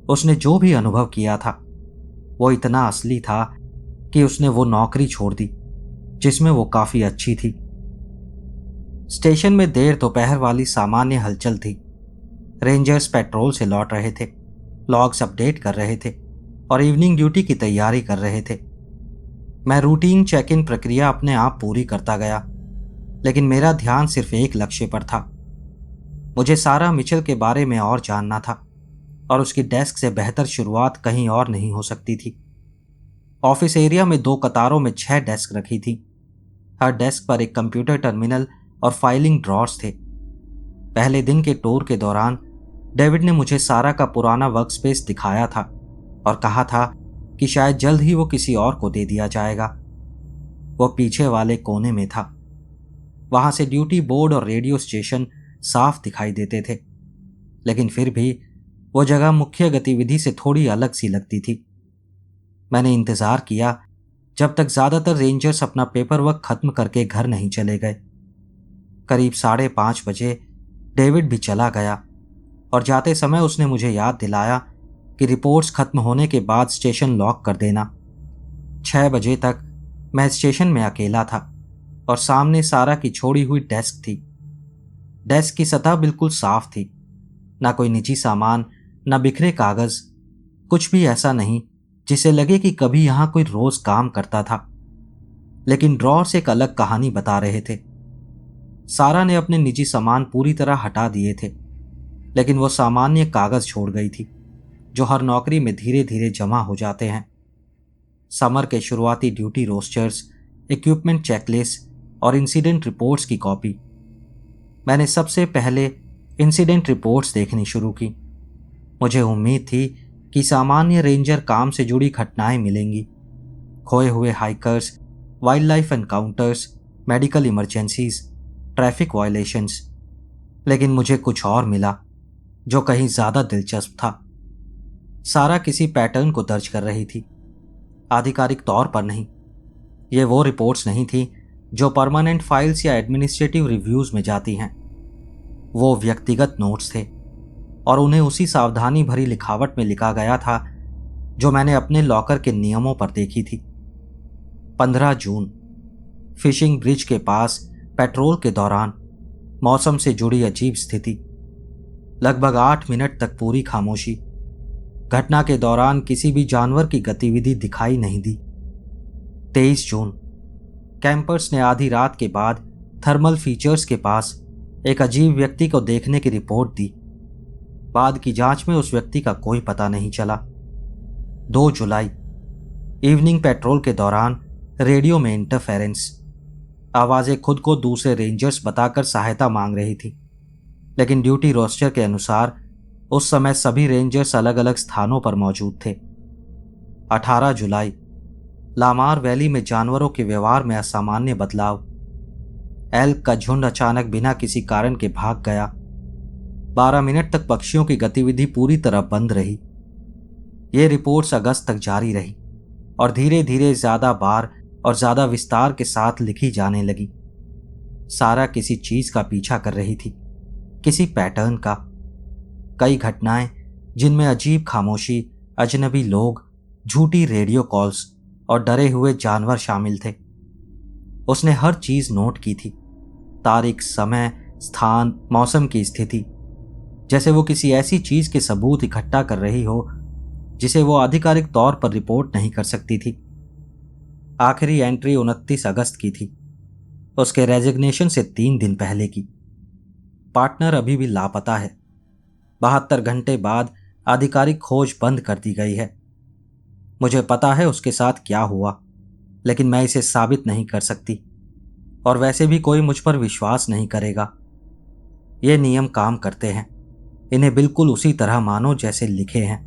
A: उसने जो भी अनुभव किया था वो इतना असली था कि उसने वो नौकरी छोड़ दी जिसमें वो काफी अच्छी थी। स्टेशन में देर दोपहर वाली सामान्य हलचल थी। रेंजर्स पेट्रोल से लौट रहे थे, लॉग्स अपडेट कर रहे थे और इवनिंग ड्यूटी की तैयारी कर रहे थे। मैं रूटीन चेक इन प्रक्रिया अपने आप पूरी करता गया, लेकिन मेरा ध्यान सिर्फ एक लक्ष्य पर था। मुझे सारा मिचेल के बारे में और जानना था, और उसकी डेस्क से बेहतर शुरुआत कहीं और नहीं हो सकती थी। ऑफिस एरिया में 2 कतारों में 6 डेस्क रखी थी। हर डेस्क पर एक कंप्यूटर टर्मिनल और फाइलिंग ड्रॉर्स थे। पहले दिन के टूर के दौरान डेविड ने मुझे सारा का पुराना वर्कस्पेस दिखाया था और कहा था कि शायद जल्द ही वो किसी और को दे दिया जाएगा। वो पीछे वाले कोने में था। वहां से ड्यूटी बोर्ड और रेडियो स्टेशन साफ दिखाई देते थे, लेकिन फिर भी वो जगह मुख्य गतिविधि से थोड़ी अलग सी लगती थी। मैंने इंतजार किया जब तक ज्यादातर रेंजर्स अपना पेपर वर्क खत्म करके घर नहीं चले गए। करीब 5:30 बजे डेविड भी चला गया, और जाते समय उसने मुझे याद दिलाया कि रिपोर्ट्स खत्म होने के बाद स्टेशन लॉक कर देना। 6 बजे तक मैं स्टेशन में अकेला था, और सामने सारा की छोड़ी हुई डेस्क थी। डेस्क की सतह बिल्कुल साफ थी, ना कोई निजी सामान, ना बिखरे कागज, कुछ भी ऐसा नहीं जिसे लगे कि कभी यहां कोई रोज काम करता था। लेकिन ड्रॉर्स एक अलग कहानी बता रहे थे। सारा ने अपने निजी सामान पूरी तरह हटा दिए थे, लेकिन वो सामान्य कागज छोड़ गई थी जो हर नौकरी में धीरे धीरे जमा हो जाते हैं। समर के शुरुआती ड्यूटी रोस्टर्स, इक्विपमेंट चेकलिस्ट और इंसिडेंट रिपोर्ट्स की कॉपी। मैंने सबसे पहले इंसिडेंट रिपोर्ट्स देखनी शुरू की। मुझे उम्मीद थी कि सामान्य रेंजर काम से जुड़ी घटनाएं मिलेंगी, खोए हुए hikers, wild life encounters, medical emergencies, traffic violations. लेकिन मुझे कुछ और मिला जो कहीं ज्यादा दिलचस्प था। सारा किसी पैटर्न को दर्ज कर रही थी, आधिकारिक तौर पर नहीं। ये वो रिपोर्ट्स नहीं थी जो परमानेंट फाइल्स या एडमिनिस्ट्रेटिव रिव्यूज में जाती हैं। वो व्यक्तिगत नोट्स थे, और उन्हें उसी सावधानी भरी लिखावट में लिखा गया था जो मैंने अपने लॉकर के नियमों पर देखी थी। 15 जून, फिशिंग ब्रिज के पास पेट्रोल के दौरान मौसम से जुड़ी अजीब स्थिति। लगभग 8 मिनट तक पूरी खामोशी। घटना के दौरान किसी भी जानवर की गतिविधि दिखाई नहीं दी। 23 जून, कैंपर्स ने आधी रात के बाद थर्मल फीचर्स के पास एक अजीब व्यक्ति को देखने की रिपोर्ट दी। बाद की जांच में उस व्यक्ति का कोई पता नहीं चला। 2 जुलाई, इवनिंग पेट्रोल के दौरान रेडियो में इंटरफेरेंस। आवाजें खुद को दूसरे रेंजर्स बताकर सहायता मांग रही थी, लेकिन ड्यूटी रोस्टर के अनुसार उस समय सभी रेंजर्स अलग अलग स्थानों पर मौजूद थे। 18 जुलाई, लामार वैली में जानवरों के व्यवहार में असामान्य बदलाव। एल्क का झुंड अचानक बिना किसी कारण के भाग गया। 12 मिनट तक पक्षियों की गतिविधि पूरी तरह बंद रही। ये रिपोर्ट्स अगस्त तक जारी रही और धीरे धीरे ज्यादा बार और ज्यादा विस्तार के साथ लिखी जाने लगी। सारा किसी चीज का पीछा कर रही थी, किसी पैटर्न का। कई घटनाएं जिनमें अजीब खामोशी, अजनबी लोग, झूठी रेडियो कॉल्स और डरे हुए जानवर शामिल थे। उसने हर चीज नोट की थी, तारीख, समय, स्थान, मौसम की स्थिति, जैसे वो किसी ऐसी चीज के सबूत इकट्ठा कर रही हो जिसे वो आधिकारिक तौर पर रिपोर्ट नहीं कर सकती थी। आखिरी एंट्री 29 अगस्त की थी, उसके रेजिग्नेशन से 3 दिन पहले की। पार्टनर अभी भी लापता है। 72 घंटे बाद आधिकारिक खोज बंद कर दी गई है। मुझे पता है उसके साथ क्या हुआ, लेकिन मैं इसे साबित नहीं कर सकती, और वैसे भी कोई मुझ पर विश्वास नहीं करेगा। ये नियम काम करते हैं, इन्हें बिल्कुल उसी तरह मानो जैसे लिखे हैं।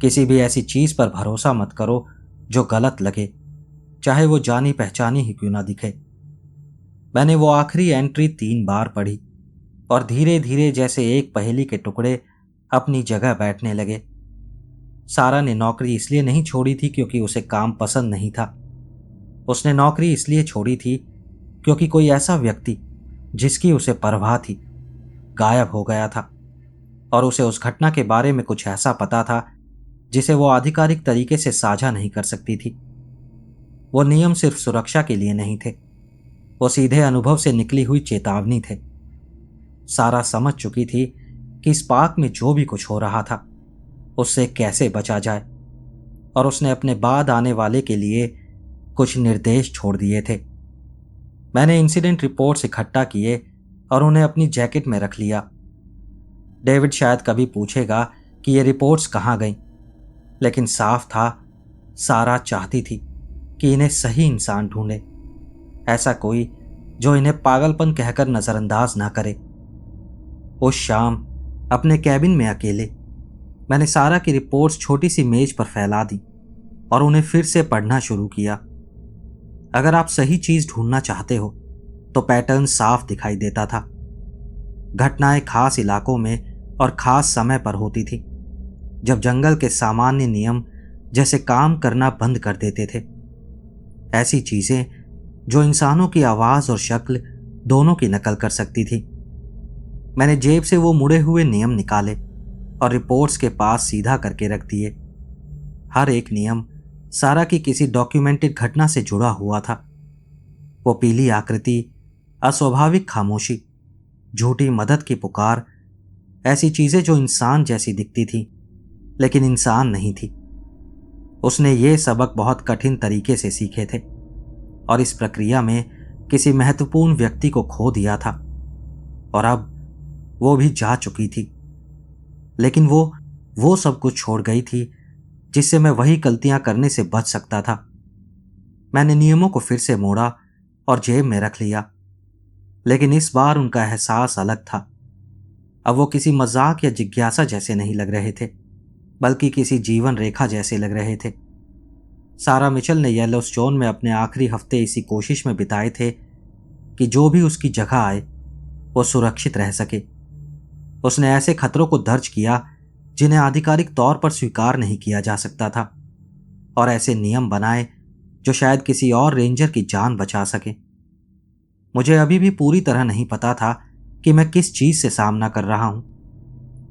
A: किसी भी ऐसी चीज पर भरोसा मत करो जो गलत लगे, चाहे वो जानी पहचानी ही क्यों ना दिखे। मैंने वो आखिरी एंट्री 3 बार पढ़ी, और धीरे धीरे जैसे एक पहेली के टुकड़े अपनी जगह बैठने लगे। सारा ने नौकरी इसलिए नहीं छोड़ी थी क्योंकि उसे काम पसंद नहीं था। उसने नौकरी इसलिए छोड़ी थी क्योंकि कोई ऐसा व्यक्ति जिसकी उसे परवाह थी गायब हो गया था, और उसे उस घटना के बारे में कुछ ऐसा पता था जिसे वो आधिकारिक तरीके से साझा नहीं कर सकती थी। वो नियम सिर्फ सुरक्षा के लिए नहीं थे, वो सीधे अनुभव से निकली हुई चेतावनी थे। सारा समझ चुकी थी कि इस पार्क में जो भी कुछ हो रहा था उससे कैसे बचा जाए, और उसने अपने बाद आने वाले के लिए कुछ निर्देश छोड़ दिए थे। मैंने इंसिडेंट रिपोर्ट्स इकट्ठा किए और उन्हें अपनी जैकेट में रख लिया। डेविड शायद कभी पूछेगा कि ये रिपोर्ट्स कहाँ गईं, लेकिन साफ था सारा चाहती थी कि इन्हें सही इंसान ढूंढे, ऐसा कोई जो इन्हें पागलपन कहकर नजरअंदाज ना करे। उस शाम अपने कैबिन में अकेले मैंने सारा की रिपोर्ट्स छोटी सी मेज पर फैला दी और उन्हें फिर से पढ़ना शुरू किया। अगर आप सही चीज ढूंढना चाहते हो तो पैटर्न साफ दिखाई देता था। घटनाएं खास इलाकों में और खास समय पर होती थी, जब जंगल के सामान्य नियम जैसे काम करना बंद कर देते थे। ऐसी चीजें जो इंसानों की आवाज और शक्ल दोनों की नकल कर सकती थी। मैंने जेब से वो मुड़े हुए नियम निकाले और रिपोर्ट्स के पास सीधा करके रख दिए। हर एक नियम सारा की किसी डॉक्यूमेंटेड घटना से जुड़ा हुआ था। वो पीली आकृति, अस्वाभाविक खामोशी, झूठी मदद की पुकार, ऐसी चीजें जो इंसान जैसी दिखती थी लेकिन इंसान नहीं थी। उसने ये सबक बहुत कठिन तरीके से सीखे थे और इस प्रक्रिया में किसी महत्वपूर्ण व्यक्ति को खो दिया था, और अब वो भी जा चुकी थी। लेकिन वो सब कुछ छोड़ गई थी जिससे मैं वही गलतियां करने से बच सकता था। मैंने नियमों को फिर से मोड़ा और जेब में रख लिया, लेकिन इस बार उनका एहसास अलग था। अब वो किसी मजाक या जिज्ञासा जैसे नहीं लग रहे थे, बल्कि किसी जीवन रेखा जैसे लग रहे थे। सारा मिचेल ने येलोस्टोन में अपने आखिरी हफ्ते इसी कोशिश में बिताए थे कि जो भी उसकी जगह आए वो सुरक्षित रह सके। उसने ऐसे खतरों को दर्ज किया जिन्हें आधिकारिक तौर पर स्वीकार नहीं किया जा सकता था, और ऐसे नियम बनाए जो शायद किसी और रेंजर की जान बचा सके। मुझे अभी भी पूरी तरह नहीं पता था कि मैं किस चीज से सामना कर रहा हूं,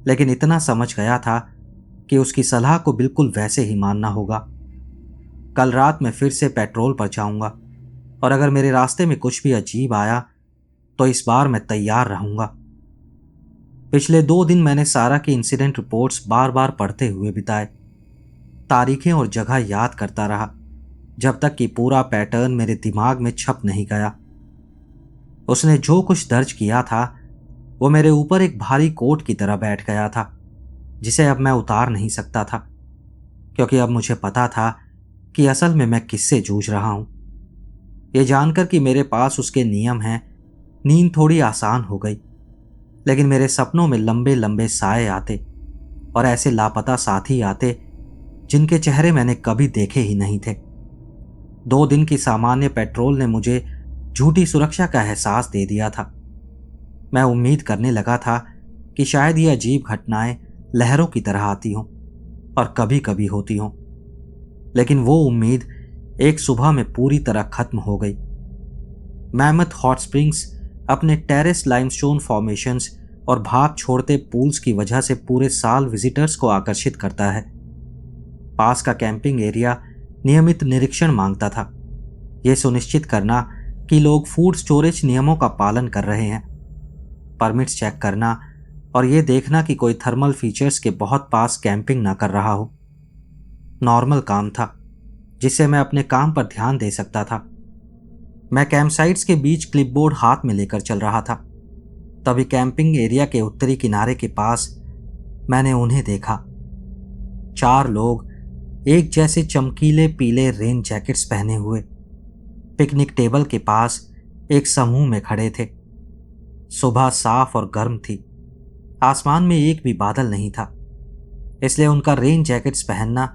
A: लेकिन इतना समझ गया था कि उसकी सलाह को बिल्कुल वैसे ही मानना होगा। कल रात मैं फिर से पेट्रोल पर जाऊंगा, और अगर मेरे रास्ते में कुछ भी अजीब आया तो इस बार मैं तैयार रहूंगा। पिछले 2 दिन मैंने सारा की इंसिडेंट रिपोर्ट्स बार बार पढ़ते हुए बिताए। तारीखें और जगह याद करता रहा जब तक कि पूरा पैटर्न मेरे दिमाग में छप नहीं गया। उसने जो कुछ दर्ज किया था वो मेरे ऊपर एक भारी कोट की तरह बैठ गया था, जिसे अब मैं उतार नहीं सकता था, क्योंकि अब मुझे पता था कि असल में मैं किससे जूझ रहा हूं। ये जानकर कि मेरे पास उसके नियम हैं, नींद थोड़ी आसान हो गई, लेकिन मेरे सपनों में लंबे लंबे साए आते और ऐसे लापता साथी आते जिनके चेहरे मैंने कभी देखे ही नहीं थे। 2 दिन की सामान्य पेट्रोल ने मुझे झूठी सुरक्षा का एहसास दे दिया था। मैं उम्मीद करने लगा था कि शायद ये अजीब घटनाएं लहरों की तरह आती हों और कभी कभी होती हों, लेकिन वो उम्मीद एक सुबह में पूरी तरह खत्म हो गई। मैमथ हॉट स्प्रिंग्स अपने टेरेस लाइमस्टोन फॉर्मेशंस और भाप छोड़ते पूल्स की वजह से पूरे साल विजिटर्स को आकर्षित करता है। पास का कैंपिंग एरिया नियमित निरीक्षण मांगता था, यह सुनिश्चित करना कि लोग फूड स्टोरेज नियमों का पालन कर रहे हैं, परमिट्स चेक करना और यह देखना कि कोई थर्मल फीचर्स के बहुत पास कैंपिंग ना कर रहा हो। नॉर्मल काम था जिससे मैं अपने काम पर ध्यान दे सकता था। मैं कैंपसाइट्स के बीच क्लिपबोर्ड हाथ में लेकर चल रहा था। तभी कैंपिंग एरिया के उत्तरी किनारे के पास मैंने उन्हें देखा। 4 लोग एक जैसे चमकीले पीले रेन जैकेट्स पहने हुए पिकनिक टेबल के पास एक समूह में खड़े थे। सुबह साफ और गर्म थी, आसमान में एक भी बादल नहीं था, इसलिए उनका रेन जैकेट्स पहनना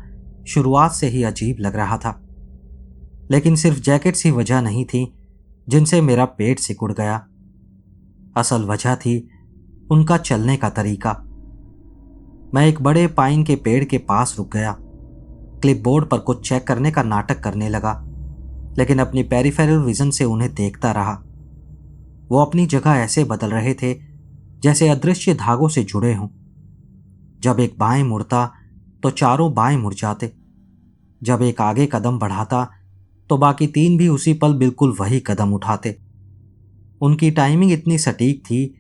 A: शुरुआत से ही अजीब लग रहा था। लेकिन सिर्फ जैकेट्स ही वजह नहीं थी जिनसे मेरा पेट सिकुड़ गया। असल वजह थी उनका चलने का तरीका। मैं एक बड़े पाइन के पेड़ के पास रुक गया। क्लिपबोर्ड पर कुछ चेक करने का नाटक करने लगा, लेकिन अपनी पेरिफेरल विजन से उन्हें देखता रहा। वो अपनी जगह ऐसे बदल रहे थे जैसे अदृश्य धागों से जुड़े हों। जब एक बाएं मुड़ता तो चारों बाएं मुड़ जाते। जब एक आगे कदम बढ़ाता तो बाकी तीन भी उसी पल बिल्कुल वही कदम उठाते। उनकी टाइमिंग इतनी सटीक थी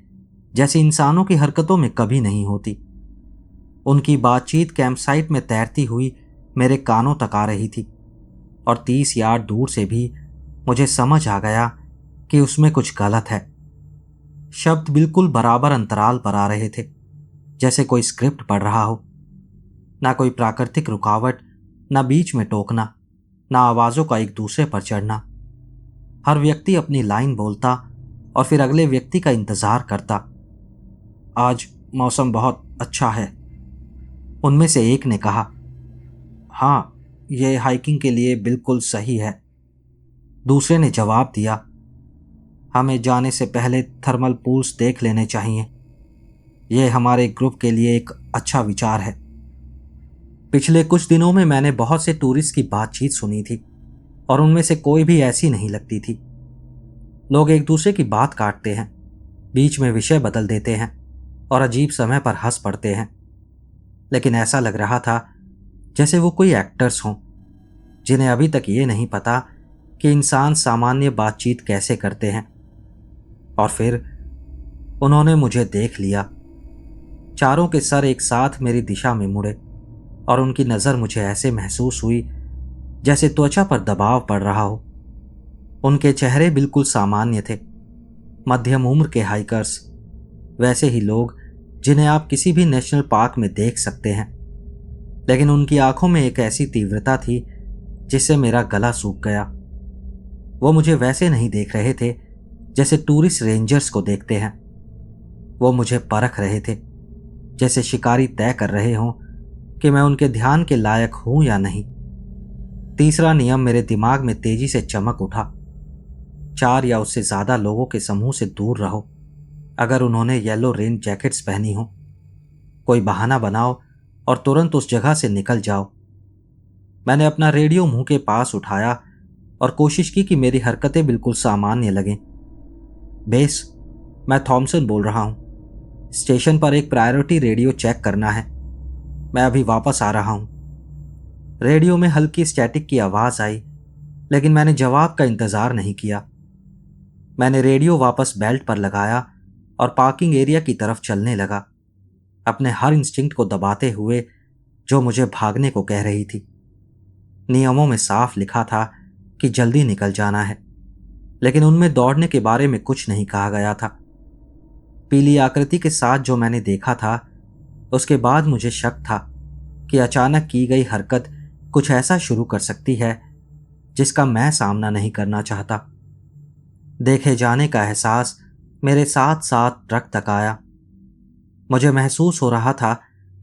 A: जैसे इंसानों की हरकतों में कभी नहीं होती। उनकी बातचीत कैंपसाइट में तैरती हुई मेरे कानों तक आ रही थी, और 30 यार्ड दूर से भी मुझे समझ आ गया कि उसमें कुछ गलत है। शब्द बिल्कुल बराबर अंतराल पर आ रहे थे, जैसे कोई स्क्रिप्ट पढ़ रहा हो। ना कोई प्राकृतिक रुकावट, ना बीच में टोकना, ना आवाज़ों का एक दूसरे पर चढ़ना। हर व्यक्ति अपनी लाइन बोलता और फिर अगले व्यक्ति का इंतज़ार करता। आज मौसम बहुत अच्छा है, उनमें से एक ने कहा। हाँ, ये हाइकिंग के लिए बिल्कुल सही है, दूसरे ने जवाब दिया। हमें जाने से पहले थर्मल पूल्स देख लेने चाहिए, ये हमारे ग्रुप के लिए एक अच्छा विचार है। पिछले कुछ दिनों में मैंने बहुत से टूरिस्ट की बातचीत सुनी थी, और उनमें से कोई भी ऐसी नहीं लगती थी। लोग एक दूसरे की बात काटते हैं, बीच में विषय बदल देते हैं और अजीब समय पर हंस पड़ते हैं। लेकिन ऐसा लग रहा था जैसे वो कोई एक्टर्स हों, जिन्हें अभी तक ये नहीं पता कि इंसान सामान्य बातचीत कैसे करते हैं। और फिर उन्होंने मुझे देख लिया। चारों के सर एक साथ मेरी दिशा में मुड़े, और उनकी नज़र मुझे ऐसे महसूस हुई जैसे त्वचा पर दबाव पड़ रहा हो। उनके चेहरे बिल्कुल सामान्य थे, मध्यम उम्र के हाइकर्स, वैसे ही लोग जिन्हें आप किसी भी नेशनल पार्क में देख सकते हैं। लेकिन उनकी आंखों में एक ऐसी तीव्रता थी जिससे मेरा गला सूख गया। वो मुझे वैसे नहीं देख रहे थे जैसे टूरिस्ट रेंजर्स को देखते हैं। वो मुझे परख रहे थे, जैसे शिकारी तय कर रहे हों कि मैं उनके ध्यान के लायक हूं या नहीं। तीसरा नियम मेरे दिमाग में तेजी से चमक उठा। 4 या उससे ज्यादा लोगों के समूह से दूर रहो। अगर उन्होंने येलो रेन जैकेट्स पहनी हो, कोई बहाना बनाओ और तुरंत उस जगह से निकल जाओ। मैंने अपना रेडियो मुंह के पास उठाया और कोशिश की कि मेरी हरकतें बिल्कुल सामान्य लगें। बेस, मैं थॉमसन बोल रहा हूं। स्टेशन पर एक प्रायोरिटी रेडियो चेक करना है। मैं अभी वापस आ रहा हूं। रेडियो में हल्की स्टैटिक की आवाज आई, लेकिन मैंने जवाब का इंतजार नहीं किया। मैंने रेडियो वापस बेल्ट पर लगाया और पार्किंग एरिया की तरफ चलने लगा, अपने हर इंस्टिंक्ट को दबाते हुए जो मुझे भागने को कह रही थी। नियमों में साफ लिखा था कि जल्दी निकल जाना है, लेकिन उनमें दौड़ने के बारे में कुछ नहीं कहा गया था। पीली आकृति के साथ जो मैंने देखा था, उसके बाद मुझे शक था कि अचानक की गई हरकत कुछ ऐसा शुरू कर सकती है जिसका मैं सामना नहीं करना चाहता। देखे जाने का एहसास मेरे साथ साथ ट्रक तक आया। मुझे महसूस हो रहा था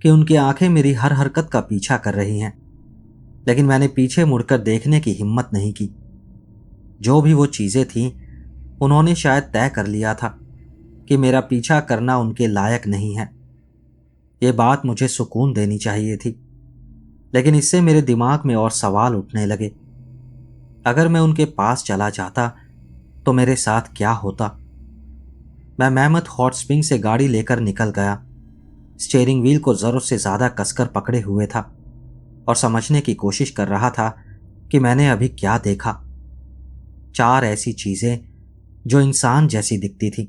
A: कि उनकी आंखें मेरी हर हरकत का पीछा कर रही हैं, लेकिन मैंने पीछे मुड़कर देखने की हिम्मत नहीं की। जो भी वो चीजें थीं, उन्होंने शायद तय कर लिया था कि मेरा पीछा करना उनके लायक नहीं है। ये बात मुझे सुकून देनी चाहिए थी, लेकिन इससे मेरे दिमाग में और सवाल उठने लगे। अगर मैं उनके पास चला जाता तो मेरे साथ क्या होता? मैं मैमथ हॉट स्प्रिंग से गाड़ी लेकर निकल गया। स्टीयरिंग व्हील को जरूरत से ज्यादा कसकर पकड़े हुए था और समझने की कोशिश कर रहा था कि मैंने अभी क्या देखा। 4 ऐसी चीजें जो इंसान जैसी दिखती थी,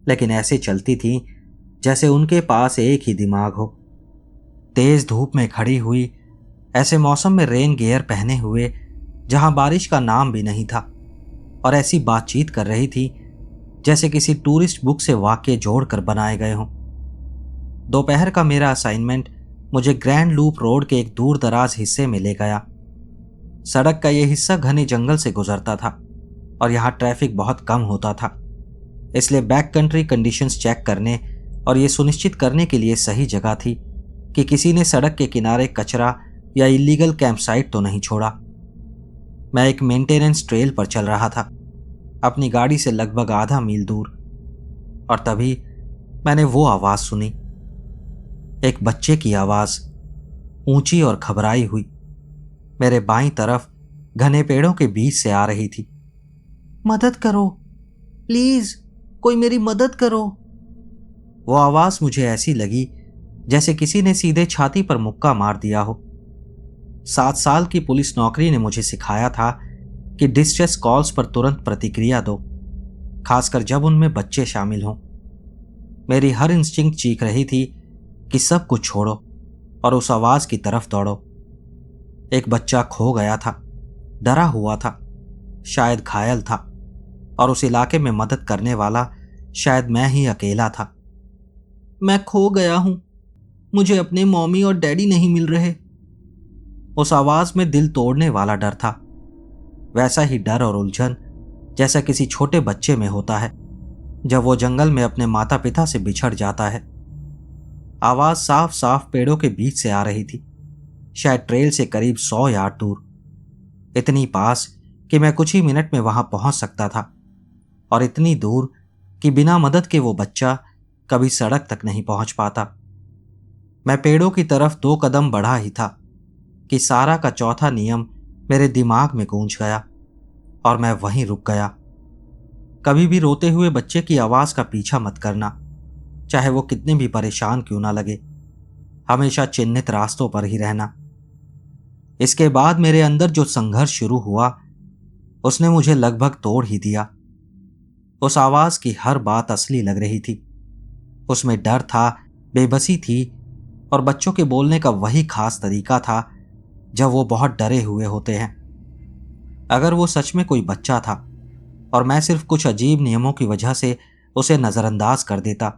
A: लेकिन ऐसे चलती थी जैसे उनके पास एक ही दिमाग हो। तेज धूप में खड़ी हुई, ऐसे मौसम में रेन गियर पहने हुए जहां बारिश का नाम भी नहीं था, और ऐसी बातचीत कर रही थी जैसे किसी टूरिस्ट बुक से वाक्य जोड़कर बनाए गए हों। दोपहर का मेरा असाइनमेंट मुझे ग्रैंड लूप रोड के एक दूर दराज हिस्से में ले गया। सड़क का यह हिस्सा घने जंगल से गुजरता था और यहाँ ट्रैफिक बहुत कम होता था, इसलिए बैक कंट्री कंडीशंस चेक करने और ये सुनिश्चित करने के लिए सही जगह थी कि किसी ने सड़क के किनारे कचरा या इलीगल कैंपसाइट तो नहीं छोड़ा। मैं एक मेंटेनेंस ट्रेल पर चल रहा था, अपनी गाड़ी से लगभग आधा मील दूर, और तभी मैंने वो आवाज सुनी, एक बच्चे की आवाज, ऊंची और घबराई हुई, मेरे बाईं तरफ घने पेड़ों के बीच से आ रही थी। मदद करो प्लीज, कोई मेरी मदद करो। वो आवाज मुझे ऐसी लगी जैसे किसी ने सीधे छाती पर मुक्का मार दिया हो। 7 साल की पुलिस नौकरी ने मुझे सिखाया था कि डिस्ट्रेस कॉल्स पर तुरंत प्रतिक्रिया दो, खासकर जब उनमें बच्चे शामिल हों। मेरी हर इंस्टिंक्ट चीख रही थी कि सब कुछ छोड़ो और उस आवाज की तरफ दौड़ो। एक बच्चा खो गया था, डरा हुआ था, शायद घायल था, और उस इलाके में मदद करने वाला शायद मैं ही अकेला था। मैं खो गया हूं, मुझे अपने मम्मी और डैडी नहीं मिल रहे। उस आवाज में दिल तोड़ने वाला डर था, वैसा ही डर और उलझन जैसा किसी छोटे बच्चे में होता है जब वो जंगल में अपने माता पिता से बिछड़ जाता है। आवाज साफ साफ पेड़ों के बीच से आ रही थी, शायद ट्रेल से करीब 100 यार्ड दूर, इतनी पास कि मैं कुछ ही मिनट में वहां पहुंच सकता था, और इतनी दूर कि बिना मदद के वो बच्चा कभी सड़क तक नहीं पहुंच पाता। मैं पेड़ों की तरफ 2 कदम बढ़ा ही था कि सारा का चौथा नियम मेरे दिमाग में गूंज गया और मैं वहीं रुक गया। कभी भी रोते हुए बच्चे की आवाज का पीछा मत करना, चाहे वो कितने भी परेशान क्यों ना लगे। हमेशा चिन्हित रास्तों पर ही रहना। इसके बाद मेरे अंदर जो संघर्ष शुरू हुआ उसने मुझे लगभग तोड़ ही दिया। उस आवाज की हर बात असली लग रही थी। उसमें डर था, बेबसी थी, और बच्चों के बोलने का वही खास तरीका था जब वो बहुत डरे हुए होते हैं। अगर वो सच में कोई बच्चा था और मैं सिर्फ कुछ अजीब नियमों की वजह से उसे नजरअंदाज कर देता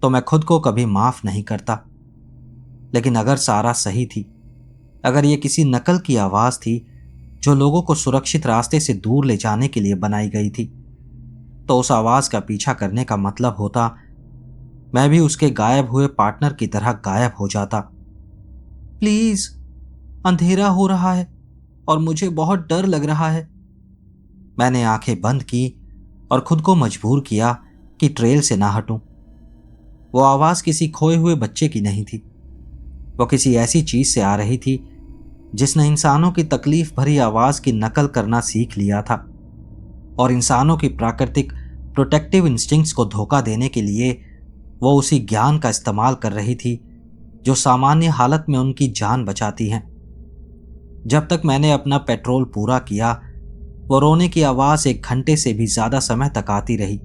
A: तो मैं खुद को कभी माफ नहीं करता। लेकिन अगर सारा सही थी, अगर ये किसी नकल की आवाज थी जो लोगों को सुरक्षित रास्ते से दूर ले जाने के लिए बनाई गई थी, तो उस आवाज का पीछा करने का मतलब होता मैं भी उसके गायब हुए पार्टनर की तरह गायब हो जाता। प्लीज, अंधेरा हो रहा है और मुझे बहुत डर लग रहा है। मैंने आंखें बंद की और खुद को मजबूर किया कि ट्रेल से ना हटूं। वो आवाज किसी खोए हुए बच्चे की नहीं थी, वो किसी ऐसी चीज से आ रही थी जिसने इंसानों की तकलीफ भरी आवाज की नकल करना सीख लिया था, और इंसानों की प्राकृतिक प्रोटेक्टिव इंस्टिंक्ट्स को धोखा देने के लिए वो उसी ज्ञान का इस्तेमाल कर रही थी जो सामान्य हालत में उनकी जान बचाती हैं। जब तक मैंने अपना पेट्रोल पूरा किया, वो रोने की आवाज 1 घंटे से भी ज्यादा समय तक आती रही।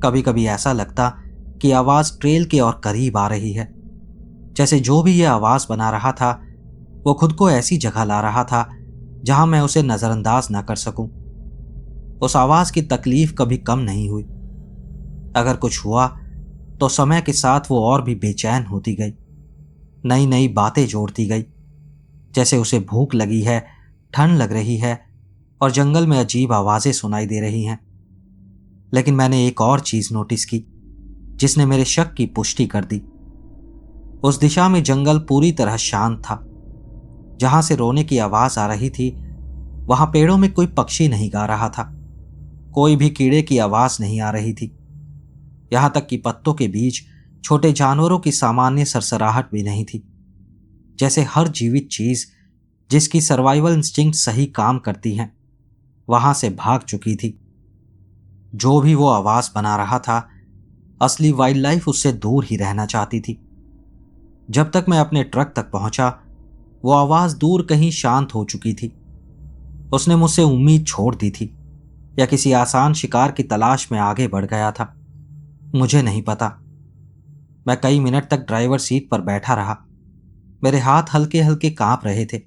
A: कभी कभी ऐसा लगता कि आवाज ट्रेल के और करीब आ रही है, जैसे जो भी ये आवाज बना रहा था वो खुद को ऐसी जगह ला रहा था जहां मैं उसे नजरअंदाज ना कर सकूं। उस आवाज की तकलीफ कभी कम नहीं हुई। अगर कुछ हुआ तो समय के साथ वो और भी बेचैन होती गई, नई नई बातें जोड़ती गई, जैसे उसे भूख लगी है, ठंड लग रही है, और जंगल में अजीब आवाजें सुनाई दे रही हैं। लेकिन मैंने एक और चीज नोटिस की जिसने मेरे शक की पुष्टि कर दी। उस दिशा में जंगल पूरी तरह शांत था। जहां से रोने की आवाज आ रही थी वहां पेड़ों में कोई पक्षी नहीं गा रहा था, कोई भी कीड़े की आवाज नहीं आ रही थी, यहां तक कि पत्तों के बीच छोटे जानवरों की सामान्य सरसराहट भी नहीं थी। जैसे हर जीवित चीज जिसकी सर्वाइवल इंस्टिंक्ट सही काम करती हैं वहां से भाग चुकी थी। जो भी वो आवाज बना रहा था, असली वाइल्ड लाइफ उससे दूर ही रहना चाहती थी। जब तक मैं अपने ट्रक तक पहुंचा, वो आवाज दूर कहीं शांत हो चुकी थी। उसने मुझसे उम्मीद छोड़ दी थी या किसी आसान शिकार की तलाश में आगे बढ़ गया था, मुझे नहीं पता। मैं कई मिनट तक ड्राइवर सीट पर बैठा रहा। मेरे हाथ हल्के हल्के कांप रहे थे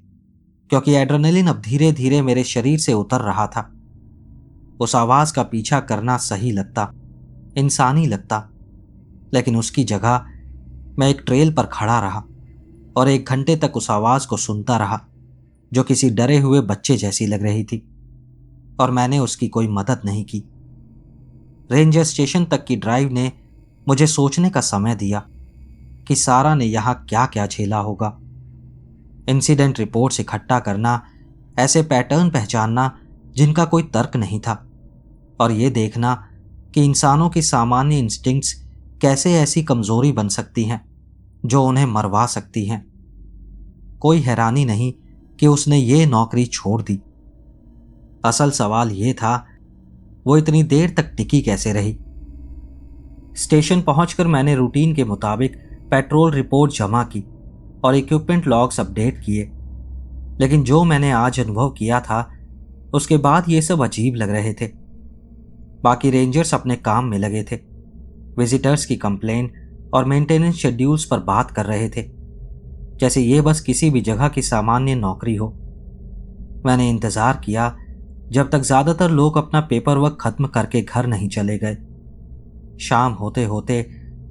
A: क्योंकि एड्रेनलिन अब धीरे धीरे मेरे शरीर से उतर रहा था। उस आवाज का पीछा करना सही लगता, इंसानी लगता, लेकिन उसकी जगह मैं एक ट्रेल पर खड़ा रहा और 1 घंटे तक उस आवाज को सुनता रहा जो किसी डरे हुए बच्चे जैसी लग रही थी, और मैंने उसकी कोई मदद नहीं की। रेंजर स्टेशन तक की ड्राइव ने मुझे सोचने का समय दिया कि सारा ने यहां क्या क्या झेला होगा। इंसिडेंट रिपोर्ट्स इकट्ठा करना, ऐसे पैटर्न पहचानना जिनका कोई तर्क नहीं था, और ये देखना कि इंसानों की सामान्य इंस्टिंक्ट्स कैसे ऐसी कमजोरी बन सकती हैं जो उन्हें मरवा सकती हैं। कोई हैरानी नहीं कि उसने ये नौकरी छोड़ दी। असल सवाल ये था, वो इतनी देर तक टिकी कैसे रही। स्टेशन पहुंचकर मैंने रूटीन के मुताबिक पेट्रोल रिपोर्ट जमा की और इक्विपमेंट लॉग्स अपडेट किए, लेकिन जो मैंने आज अनुभव किया था उसके बाद ये सब अजीब लग रहे थे। बाकी रेंजर्स अपने काम में लगे थे, विजिटर्स की कंप्लेन और मेंटेनेंस शेड्यूल्स पर बात कर रहे थे, जैसे ये बस किसी भी जगह की सामान्य नौकरी हो। मैंने इंतजार किया जब तक ज्यादातर लोग अपना पेपर वर्क खत्म करके घर नहीं चले गए। शाम होते होते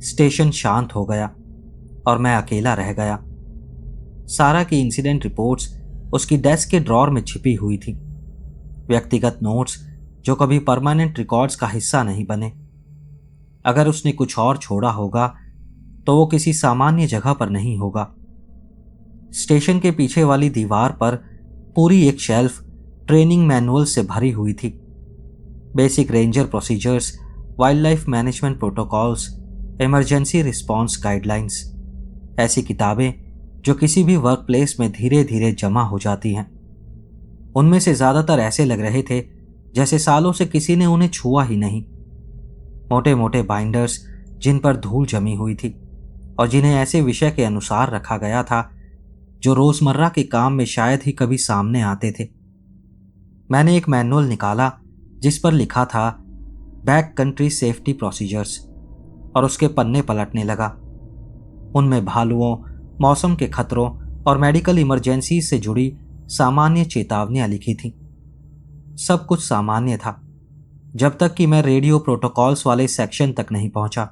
A: स्टेशन शांत हो गया और मैं अकेला रह गया। सारा की इंसिडेंट रिपोर्ट्स उसकी डेस्क के ड्रॉर में छिपी हुई थी, व्यक्तिगत नोट्स जो कभी परमानेंट रिकॉर्ड्स का हिस्सा नहीं बने। अगर उसने कुछ और छोड़ा होगा तो वो किसी सामान्य जगह पर नहीं होगा। स्टेशन के पीछे वाली दीवार पर पूरी एक शेल्फ ट्रेनिंग मैनुअल से भरी हुई थी। Basic ranger procedures, wild life management protocols, emergency response guidelines, ऐसी किताबें जो किसी भी वर्क प्लेस में धीरे धीरे जमा हो जाती हैं। उनमें से ज्यादातर ऐसे लग रहे थे जैसे सालों से किसी ने उन्हें छुआ ही नहीं। मोटे मोटे बाइंडर्स जिन पर धूल जमी हुई थी और जिन्हें ऐसे विषय के अनुसार रखा गया था जो रोजमर्रा के काम में शायद ही कभी सामने आते थे। मैंने एक मैनुअल निकाला जिस पर लिखा था बैक कंट्री सेफ्टी प्रोसीजर्स और उसके पन्ने पलटने लगा। उनमें भालुओं, मौसम के खतरों और मेडिकल इमरजेंसी से जुड़ी सामान्य चेतावनियां लिखी थीं। सब कुछ सामान्य था जब तक कि मैं रेडियो प्रोटोकॉल्स वाले सेक्शन तक नहीं पहुंचा।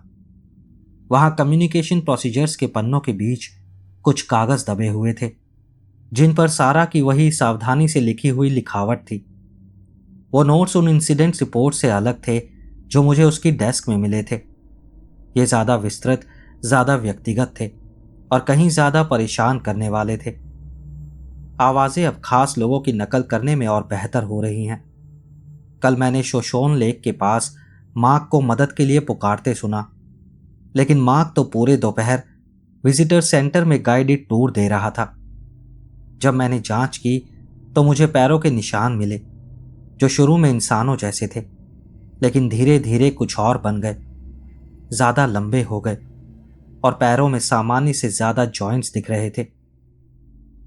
A: वहां कम्युनिकेशन प्रोसीजर्स के पन्नों के बीच कुछ कागज दबे हुए थे जिन पर सारा की वही सावधानी से लिखी हुई लिखावट थी। वो नोट्स उन इंसिडेंट रिपोर्ट से अलग थे जो मुझे उसकी डेस्क में मिले थे। ये ज्यादा विस्तृत, ज्यादा व्यक्तिगत थे और कहीं ज्यादा परेशान करने वाले थे। आवाजें अब खास लोगों की नकल करने में और बेहतर हो रही हैं। कल मैंने शोशोन लेक के पास मार्क को मदद के लिए पुकारते सुना, लेकिन मार्क तो पूरे दोपहर विजिटर सेंटर में गाइडेड टूर दे रहा था। जब मैंने जांच की तो मुझे पैरों के निशान मिले जो शुरू में इंसानों जैसे थे, लेकिन धीरे धीरे कुछ और बन गए, ज्यादा लंबे हो गए और पैरों में सामान्य से ज्यादा जॉइंट्स दिख रहे थे।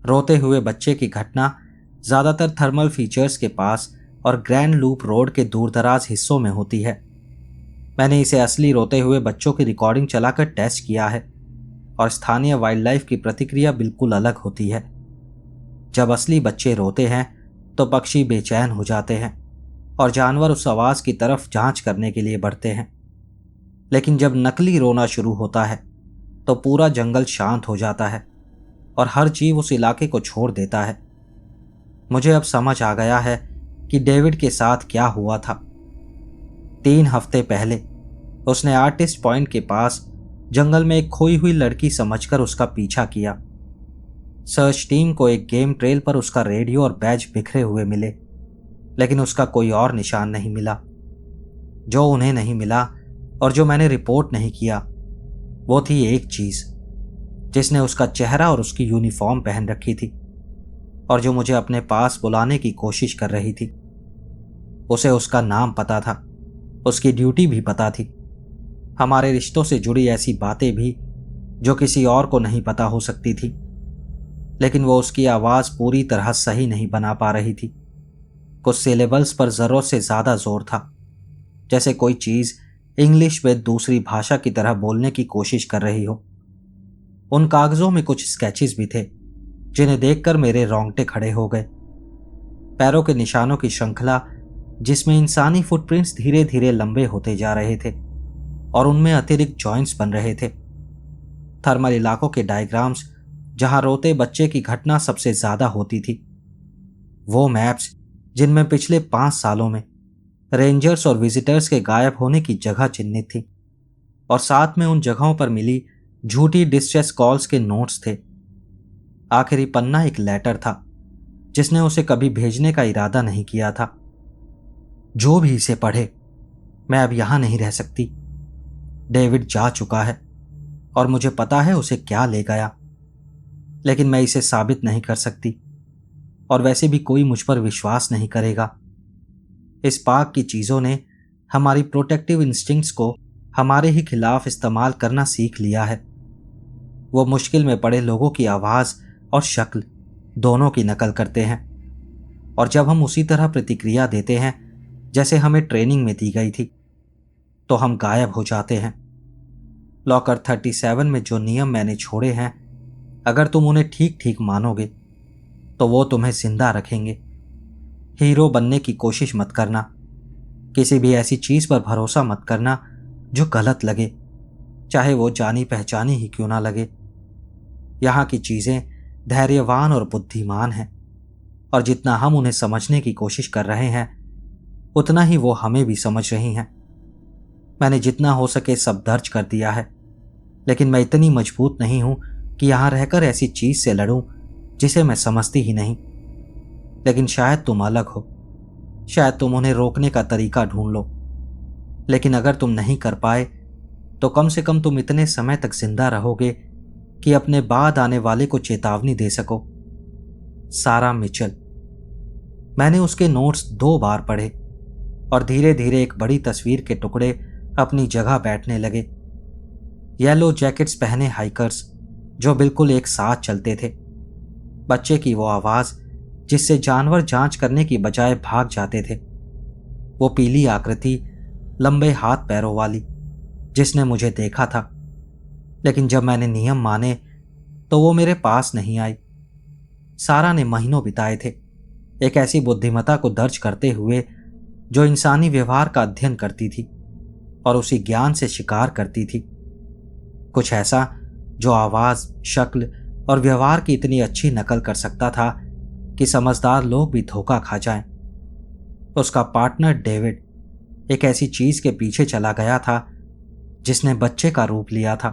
A: रोते हुए बच्चे की घटना ज्यादातर थर्मल फीचर्स के पास और ग्रैंड लूप रोड के दूरदराज हिस्सों में होती है। मैंने इसे असली रोते हुए बच्चों की रिकॉर्डिंग चलाकर टेस्ट किया है और स्थानीय वाइल्ड लाइफ की प्रतिक्रिया बिल्कुल अलग होती है। जब असली बच्चे रोते हैं तो पक्षी बेचैन हो जाते हैं और जानवर उस आवाज की तरफ जांच करने के लिए बढ़ते हैं, लेकिन जब नकली रोना शुरू होता है तो पूरा जंगल शांत हो जाता है और हर जीव उस इलाके को छोड़ देता है। मुझे अब समझ आ गया है कि डेविड के साथ क्या हुआ था। 3 हफ्ते पहले उसने आर्टिस्ट पॉइंट के पास जंगल में एक खोई हुई लड़की समझकर उसका पीछा किया। सर्च टीम को एक गेम ट्रेल पर उसका रेडियो और बैज बिखरे हुए मिले, लेकिन उसका कोई और निशान नहीं मिला। जो उन्हें नहीं मिला और जो मैंने रिपोर्ट नहीं किया वो थी एक चीज जिसने उसका चेहरा और उसकी यूनिफॉर्म पहन रखी थी और जो मुझे अपने पास बुलाने की कोशिश कर रही थी। उसे उसका नाम पता था, उसकी ड्यूटी भी पता थी, हमारे रिश्तों से जुड़ी ऐसी बातें भी जो किसी और को नहीं पता हो सकती थी, लेकिन वो उसकी आवाज पूरी तरह सही नहीं बना पा रही थी। कुछ सिलेबल्स पर जरूरत से ज्यादा जोर था, जैसे कोई चीज इंग्लिश में दूसरी भाषा की तरह बोलने की कोशिश कर रही हो। उन कागजों में कुछ स्केचेस भी थे जिन्हें देखकर मेरे रोंगटे खड़े हो गए। पैरों के निशानों की श्रृंखला जिसमें इंसानी फुटप्रिंट्स धीरे धीरे लंबे होते जा रहे थे और उनमें अतिरिक्त जॉइंट्स बन रहे थे। थर्मल इलाकों के डायग्राम्स जहां रोते बच्चे की घटना सबसे ज्यादा होती थी। वो मैप्स जिनमें पिछले 5 सालों में रेंजर्स और विजिटर्स के गायब होने की जगह चिन्हित थी और साथ में उन जगहों पर मिली झूठी डिस्ट्रेस कॉल्स के नोट्स थे। आखिरी पन्ना एक लेटर था जिसने उसे कभी भेजने का इरादा नहीं किया था। जो भी इसे पढ़े, मैं अब यहां नहीं रह सकती। डेविड जा चुका है और मुझे पता है उसे क्या ले गया, लेकिन मैं इसे साबित नहीं कर सकती और वैसे भी कोई मुझ पर विश्वास नहीं करेगा। इस पाक की चीज़ों ने हमारी प्रोटेक्टिव इंस्टिंक्ट्स को हमारे ही खिलाफ इस्तेमाल करना सीख लिया है। वो मुश्किल में पड़े लोगों की आवाज़ और शक्ल दोनों की नकल करते हैं, और जब हम उसी तरह प्रतिक्रिया देते हैं जैसे हमें ट्रेनिंग में दी गई थी, तो हम गायब हो जाते हैं। लॉकर 37 में जो नियम मैंने छोड़े हैं, अगर तुम उन्हें ठीक ठीक मानोगे तो वो तुम्हें जिंदा रखेंगे। हीरो बनने की कोशिश मत करना, किसी भी ऐसी चीज़ पर भरोसा मत करना जो गलत लगे, चाहे वो जानी पहचानी ही क्यों ना लगे। यहाँ की चीज़ें धैर्यवान और बुद्धिमान हैं, और जितना हम उन्हें समझने की कोशिश कर रहे हैं उतना ही वो हमें भी समझ रही हैं। मैंने जितना हो सके सब दर्ज कर दिया है, लेकिन मैं इतनी मजबूत नहीं हूं कि यहाँ रहकर ऐसी चीज़ से लड़ूं जिसे मैं समझती ही नहीं। लेकिन शायद तुम अलग हो, शायद तुम उन्हें रोकने का तरीका ढूंढ लो। लेकिन अगर तुम नहीं कर पाए तो कम से कम तुम इतने समय तक जिंदा रहोगे कि अपने बाद आने वाले को चेतावनी दे सको। सारा मिचेल। मैंने उसके नोट्स 2 बार पढ़े और धीरे धीरे एक बड़ी तस्वीर के टुकड़े अपनी जगह बैठने लगे। येलो जैकेट्स पहने हाइकर्स जो बिल्कुल एक साथ चलते थे, बच्चे की वो आवाज़ जिससे जानवर जांच करने की बजाय भाग जाते थे, वो पीली आकृति लंबे हाथ पैरों वाली जिसने मुझे देखा था, लेकिन जब मैंने नियम माने तो वो मेरे पास नहीं आई। सारा ने महीनों बिताए थे एक ऐसी बुद्धिमत्ता को दर्ज करते हुए जो इंसानी व्यवहार का अध्ययन करती थी और उसी ज्ञान से शिकार करती थी। कुछ ऐसा जो आवाज़, शक्ल और व्यवहार की इतनी अच्छी नकल कर सकता था कि समझदार लोग भी धोखा खा जाएं। उसका पार्टनर डेविड एक ऐसी चीज़ के पीछे चला गया था जिसने बच्चे का रूप लिया था,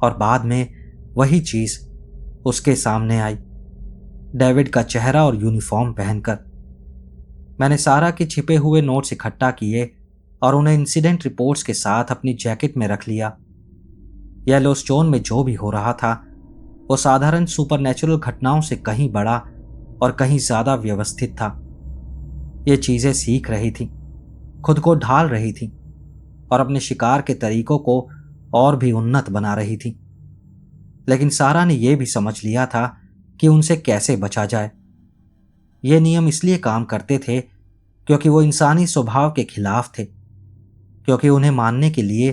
A: और बाद में वही चीज़ उसके सामने आई, डेविड का चेहरा और यूनिफॉर्म पहनकर। मैंने सारा के छिपे हुए नोट्स इकट्ठा किए और उन्हें इंसिडेंट रिपोर्ट्स के साथ अपनी जैकेट में रख लिया। येलोस्टोन में जो भी हो रहा था वो साधारण सुपरनैचुरल घटनाओं से कहीं बड़ा और कहीं ज्यादा व्यवस्थित था। ये चीजें सीख रही थीं, खुद को ढाल रही थीं और अपने शिकार के तरीकों को और भी उन्नत बना रही थीं। लेकिन सारा ने यह भी समझ लिया था कि उनसे कैसे बचा जाए। ये नियम इसलिए काम करते थे क्योंकि वो इंसानी स्वभाव के खिलाफ थे, क्योंकि उन्हें मानने के लिए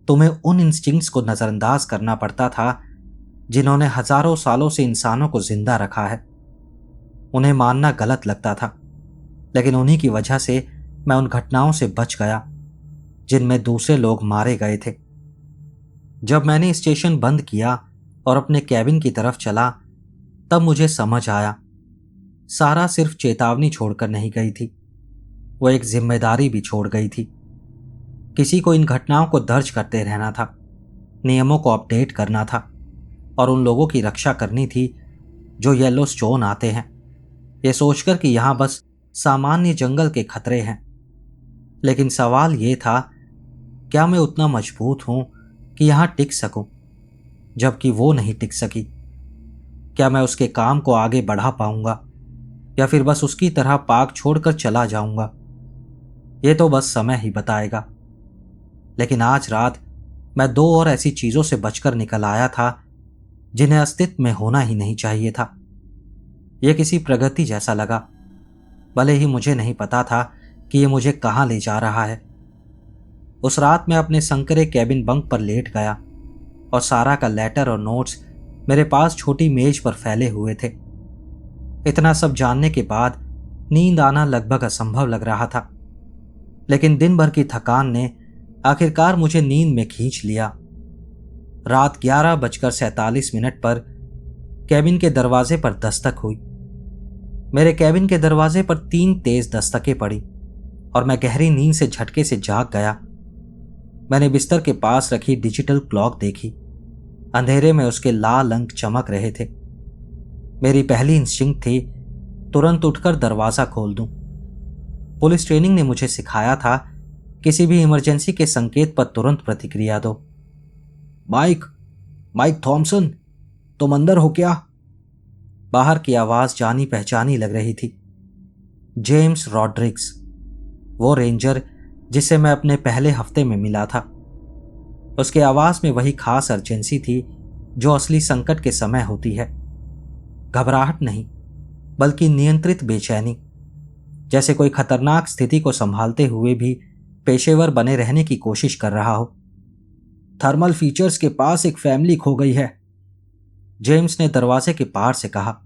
A: तुम्हें उन इंस्टिंक्ट्स को नज़रअंदाज करना पड़ता था जिन्होंने हजारों सालों से इंसानों को जिंदा रखा है। उन्हें मानना गलत लगता था, लेकिन उन्हीं की वजह से मैं उन घटनाओं से बच गया जिनमें दूसरे लोग मारे गए थे। जब मैंने स्टेशन बंद किया और अपने कैबिन की तरफ चला, तब मुझे समझ आया सारा सिर्फ चेतावनी छोड़कर नहीं गई थी, वो एक जिम्मेदारी भी छोड़ गई थी। किसी को इन घटनाओं को दर्ज करते रहना था, नियमों को अपडेट करना था और उन लोगों की रक्षा करनी थी जो येलोस्टोन आते हैं, ये सोचकर कि यहाँ बस सामान्य जंगल के खतरे हैं। लेकिन सवाल ये था, क्या मैं उतना मजबूत हूं कि यहाँ टिक सकूं, जबकि वो नहीं टिक सकी? क्या मैं उसके काम को आगे बढ़ा पाऊंगा या फिर बस उसकी तरह पाक छोड़कर चला जाऊंगा? ये तो बस समय ही बताएगा। लेकिन आज रात मैं 2 और ऐसी चीजों से बचकर निकल आया था जिन्हें अस्तित्व में होना ही नहीं चाहिए था। यह किसी प्रगति जैसा लगा, भले ही मुझे नहीं पता था कि यह मुझे कहाँ ले जा रहा है। उस रात मैं अपने संकरे कैबिन बंक पर लेट गया और सारा का लेटर और नोट्स मेरे पास छोटी मेज पर फैले हुए थे। इतना सब जानने के बाद नींद आना लगभग असंभव लग रहा था, लेकिन दिन भर की थकान ने आखिरकार मुझे नींद में खींच लिया। रात 11:47 पर कैबिन के दरवाजे पर दस्तक हुई। मेरे कैबिन के दरवाजे पर 3 तेज दस्तकें पड़ी और मैं गहरी नींद से झटके से जाग गया। मैंने बिस्तर के पास रखी डिजिटल क्लॉक देखी। अंधेरे में उसके लाल अंक चमक रहे थे। मेरी पहली इंस्टिंक्ट थी तुरंत उठकर दरवाजा खोल दूं। पुलिस ट्रेनिंग ने मुझे सिखाया था किसी भी इमरजेंसी के संकेत पर तुरंत प्रतिक्रिया दो। माइक, माइक थॉमसन, तुम अंदर हो क्या? बाहर की आवाज जानी पहचानी लग रही थी। जेम्स रॉड्रिग्स, वो रेंजर जिसे मैं अपने पहले हफ्ते में मिला था। उसके आवाज में वही खास अर्जेंसी थी जो असली संकट के समय होती है। घबराहट नहीं, बल्कि नियंत्रित बेचैनी, जैसे कोई खतरनाक स्थिति को संभालते हुए भी पेशेवर बने रहने की कोशिश कर रहा हो। थर्मल फीचर्स के पास एक फैमिली खो गई है, जेम्स ने दरवाजे के पार से कहा।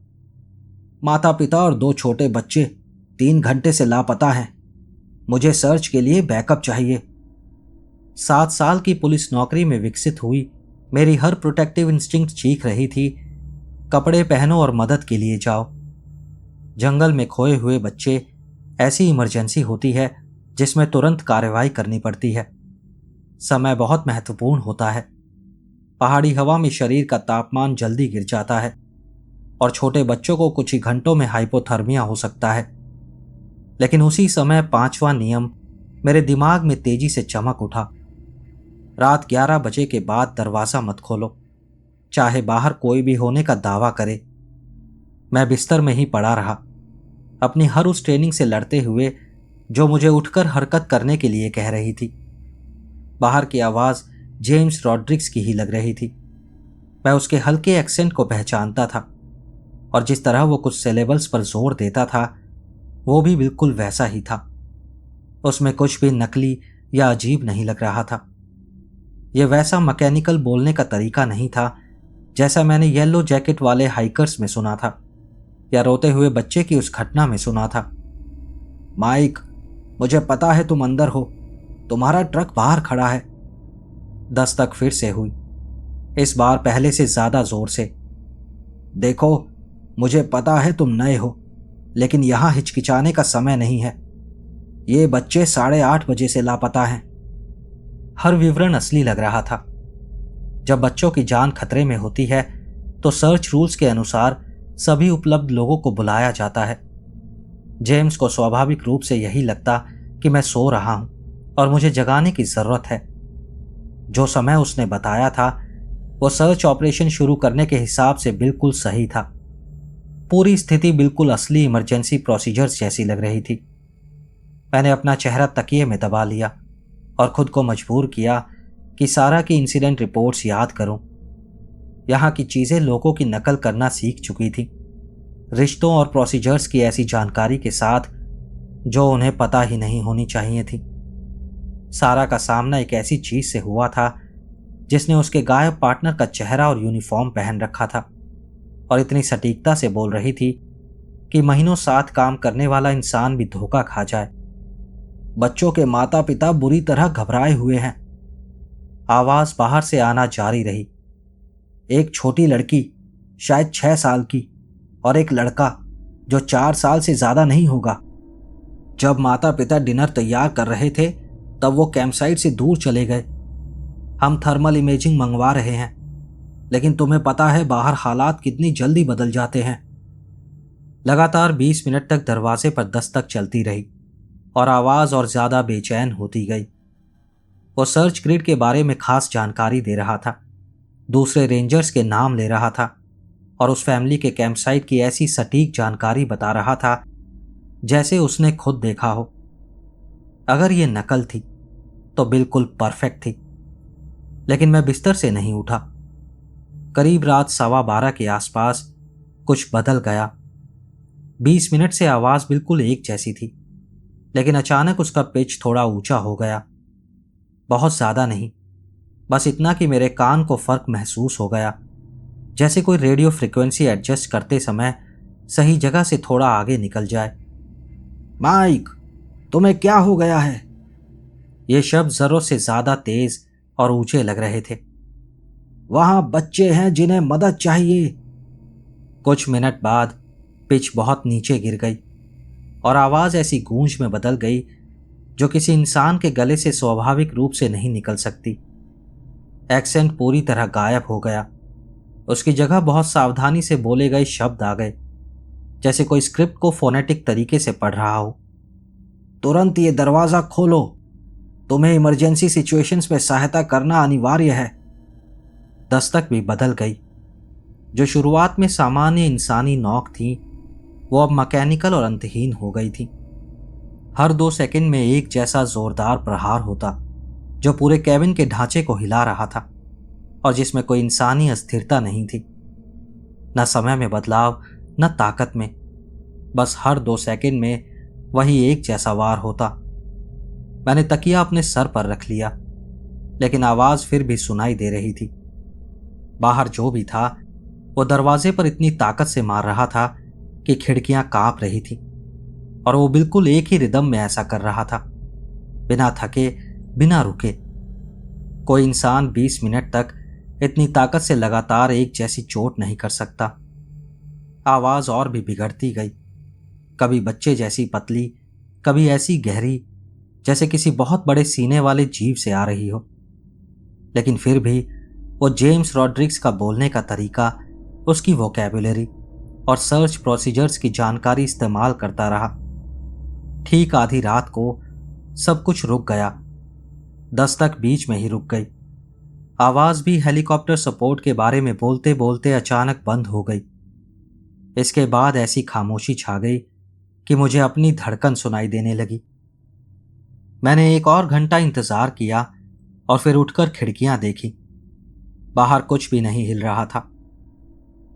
A: माता पिता और 2 छोटे बच्चे 3 घंटे से लापता हैं। मुझे सर्च के लिए बैकअप चाहिए। 7 साल की पुलिस नौकरी में विकसित हुई मेरी हर प्रोटेक्टिव इंस्टिंक्ट चीख रही थी, कपड़े पहनो और मदद के लिए जाओ। जंगल में खोए हुए बच्चे ऐसी इमरजेंसी होती है जिसमें तुरंत कार्रवाई करनी पड़ती है। समय बहुत महत्वपूर्ण होता है। पहाड़ी हवा में शरीर का तापमान जल्दी गिर जाता है और छोटे बच्चों को कुछ ही घंटों में हाइपोथर्मिया हो सकता है। लेकिन उसी समय 5वां नियम मेरे दिमाग में तेजी से चमक उठा। रात 11 बजे के बाद दरवाजा मत खोलो, चाहे बाहर कोई भी होने का दावा करे। मैं बिस्तर में ही पड़ा रहा, अपनी हर उस ट्रेनिंग से लड़ते हुए जो मुझे उठकर हरकत करने के लिए कह रही थी। बाहर की आवाज जेम्स रॉड्रिग्स की ही लग रही थी। मैं उसके हल्के एक्सेंट को पहचानता था और जिस तरह वो कुछ सिलेबल्स पर जोर देता था वो भी बिल्कुल वैसा ही था। उसमें कुछ भी नकली या अजीब नहीं लग रहा था। यह वैसा मैकेनिकल बोलने का तरीका नहीं था जैसा मैंने येलो जैकेट वाले हाइकर्स में सुना था या रोते हुए बच्चे की उस घटना में सुना था। माइक, मुझे पता है तुम अंदर हो, तुम्हारा ट्रक बाहर खड़ा है। दस्तक फिर से हुई, इस बार पहले से ज्यादा जोर से। देखो, मुझे पता है तुम नए हो, लेकिन यहां हिचकिचाने का समय नहीं है। ये बच्चे 8:30 बजे से लापता हैं। हर विवरण असली लग रहा था। जब बच्चों की जान खतरे में होती है तो सर्च रूल्स के अनुसार सभी उपलब्ध लोगों को बुलाया जाता है। जेम्स को स्वाभाविक रूप से यही लगता कि मैं सो रहा हूं और मुझे जगाने की जरूरत है। जो समय उसने बताया था वो सर्च ऑपरेशन शुरू करने के हिसाब से बिल्कुल सही था। पूरी स्थिति बिल्कुल असली इमरजेंसी प्रोसीजर्स जैसी लग रही थी। मैंने अपना चेहरा तकिए में दबा लिया और खुद को मजबूर किया कि सारा की इंसिडेंट रिपोर्ट्स याद करूं। यहाँ की चीजें लोगों की नकल करना सीख चुकी थी, रिश्तों और प्रोसीजर्स की ऐसी जानकारी के साथ जो उन्हें पता ही नहीं होनी चाहिए थी। सारा का सामना एक ऐसी चीज से हुआ था जिसने उसके गायब पार्टनर का चेहरा और यूनिफॉर्म पहन रखा था और इतनी सटीकता से बोल रही थी कि महीनों साथ काम करने वाला इंसान भी धोखा खा जाए। बच्चों के माता पिता बुरी तरह घबराए हुए हैं। आवाज बाहर से आना जारी रही। एक छोटी लड़की, शायद 6 साल की, और एक लड़का जो 4 साल से ज्यादा नहीं होगा। जब माता पिता डिनर तैयार कर रहे थे तब वो कैंपसाइट से दूर चले गए। हम थर्मल इमेजिंग मंगवा रहे हैं, लेकिन तुम्हें पता है बाहर हालात कितनी जल्दी बदल जाते हैं। लगातार 20 मिनट तक दरवाजे पर दस्तक चलती रही और आवाज और ज्यादा बेचैन होती गई। वो सर्च ग्रिड के बारे में खास जानकारी दे रहा था, दूसरे रेंजर्स के नाम ले रहा था और उस फैमिली के कैंपसाइट की ऐसी सटीक जानकारी बता रहा था जैसे उसने खुद देखा हो। अगर ये नकल थी तो बिल्कुल परफेक्ट थी। लेकिन मैं बिस्तर से नहीं उठा। करीब रात 12:15 के आसपास कुछ बदल गया। 20 मिनट से आवाज बिल्कुल एक जैसी थी, लेकिन अचानक उसका पिच थोड़ा ऊंचा हो गया। बहुत ज्यादा नहीं, बस इतना कि मेरे कान को फर्क महसूस हो गया, जैसे कोई रेडियो फ्रिक्वेंसी एडजस्ट करते समय सही जगह से थोड़ा आगे निकल जाए। माइक, तुम्हें क्या हो गया है? ये शब्द जरूरत से ज्यादा तेज और ऊंचे लग रहे थे। वहां बच्चे हैं जिन्हें मदद चाहिए। कुछ मिनट बाद पिच बहुत नीचे गिर गई और आवाज ऐसी गूंज में बदल गई जो किसी इंसान के गले से स्वाभाविक रूप से नहीं निकल सकती। एक्सेंट पूरी तरह गायब हो गया। उसकी जगह बहुत सावधानी से बोले गए शब्द आ गए, जैसे कोई स्क्रिप्ट को फोनेटिक तरीके से पढ़ रहा हो। तुरंत ये दरवाजा खोलो, तुम्हें इमरजेंसी सिचुएशंस में सहायता करना अनिवार्य है। दस्तक भी बदल गई। जो शुरुआत में सामान्य इंसानी नोक थी, वो अब मैकेनिकल और अंतहीन हो गई थी। हर 2 सेकंड में एक जैसा जोरदार प्रहार होता, जो पूरे कैबिन के ढांचे को हिला रहा था और जिसमें कोई इंसानी अस्थिरता नहीं थी। न समय में बदलाव, न ताकत में। बस हर 2 सेकंड में वही एक जैसा वार होता। मैंने तकिया अपने सर पर रख लिया, लेकिन आवाज फिर भी सुनाई दे रही थी। बाहर जो भी था, वो दरवाजे पर इतनी ताकत से मार रहा था कि खिड़कियां कांप रही थी, और वो बिल्कुल एक ही रिदम में ऐसा कर रहा था, बिना थके, बिना रुके। कोई इंसान 20 मिनट तक इतनी ताकत से लगातार एक जैसी चोट नहीं कर सकता। आवाज और भी बिगड़ती गई, कभी बच्चे जैसी पतली, कभी ऐसी गहरी जैसे किसी बहुत बड़े सीने वाले जीव से आ रही हो। लेकिन फिर भी वो जेम्स रॉड्रिग्स का बोलने का तरीका, उसकी वोकैबुलरी और सर्च प्रोसीजर्स की जानकारी इस्तेमाल करता रहा। ठीक आधी रात को सब कुछ रुक गया। दस्तक बीच में ही रुक गई। आवाज भी हेलीकॉप्टर सपोर्ट के बारे में बोलते बोलते अचानक बंद हो गई। इसके बाद ऐसी खामोशी छा गई कि मुझे अपनी धड़कन सुनाई देने लगी। मैंने 1 और घंटा इंतजार किया और फिर उठकर खिड़कियां देखी। बाहर कुछ भी नहीं हिल रहा था।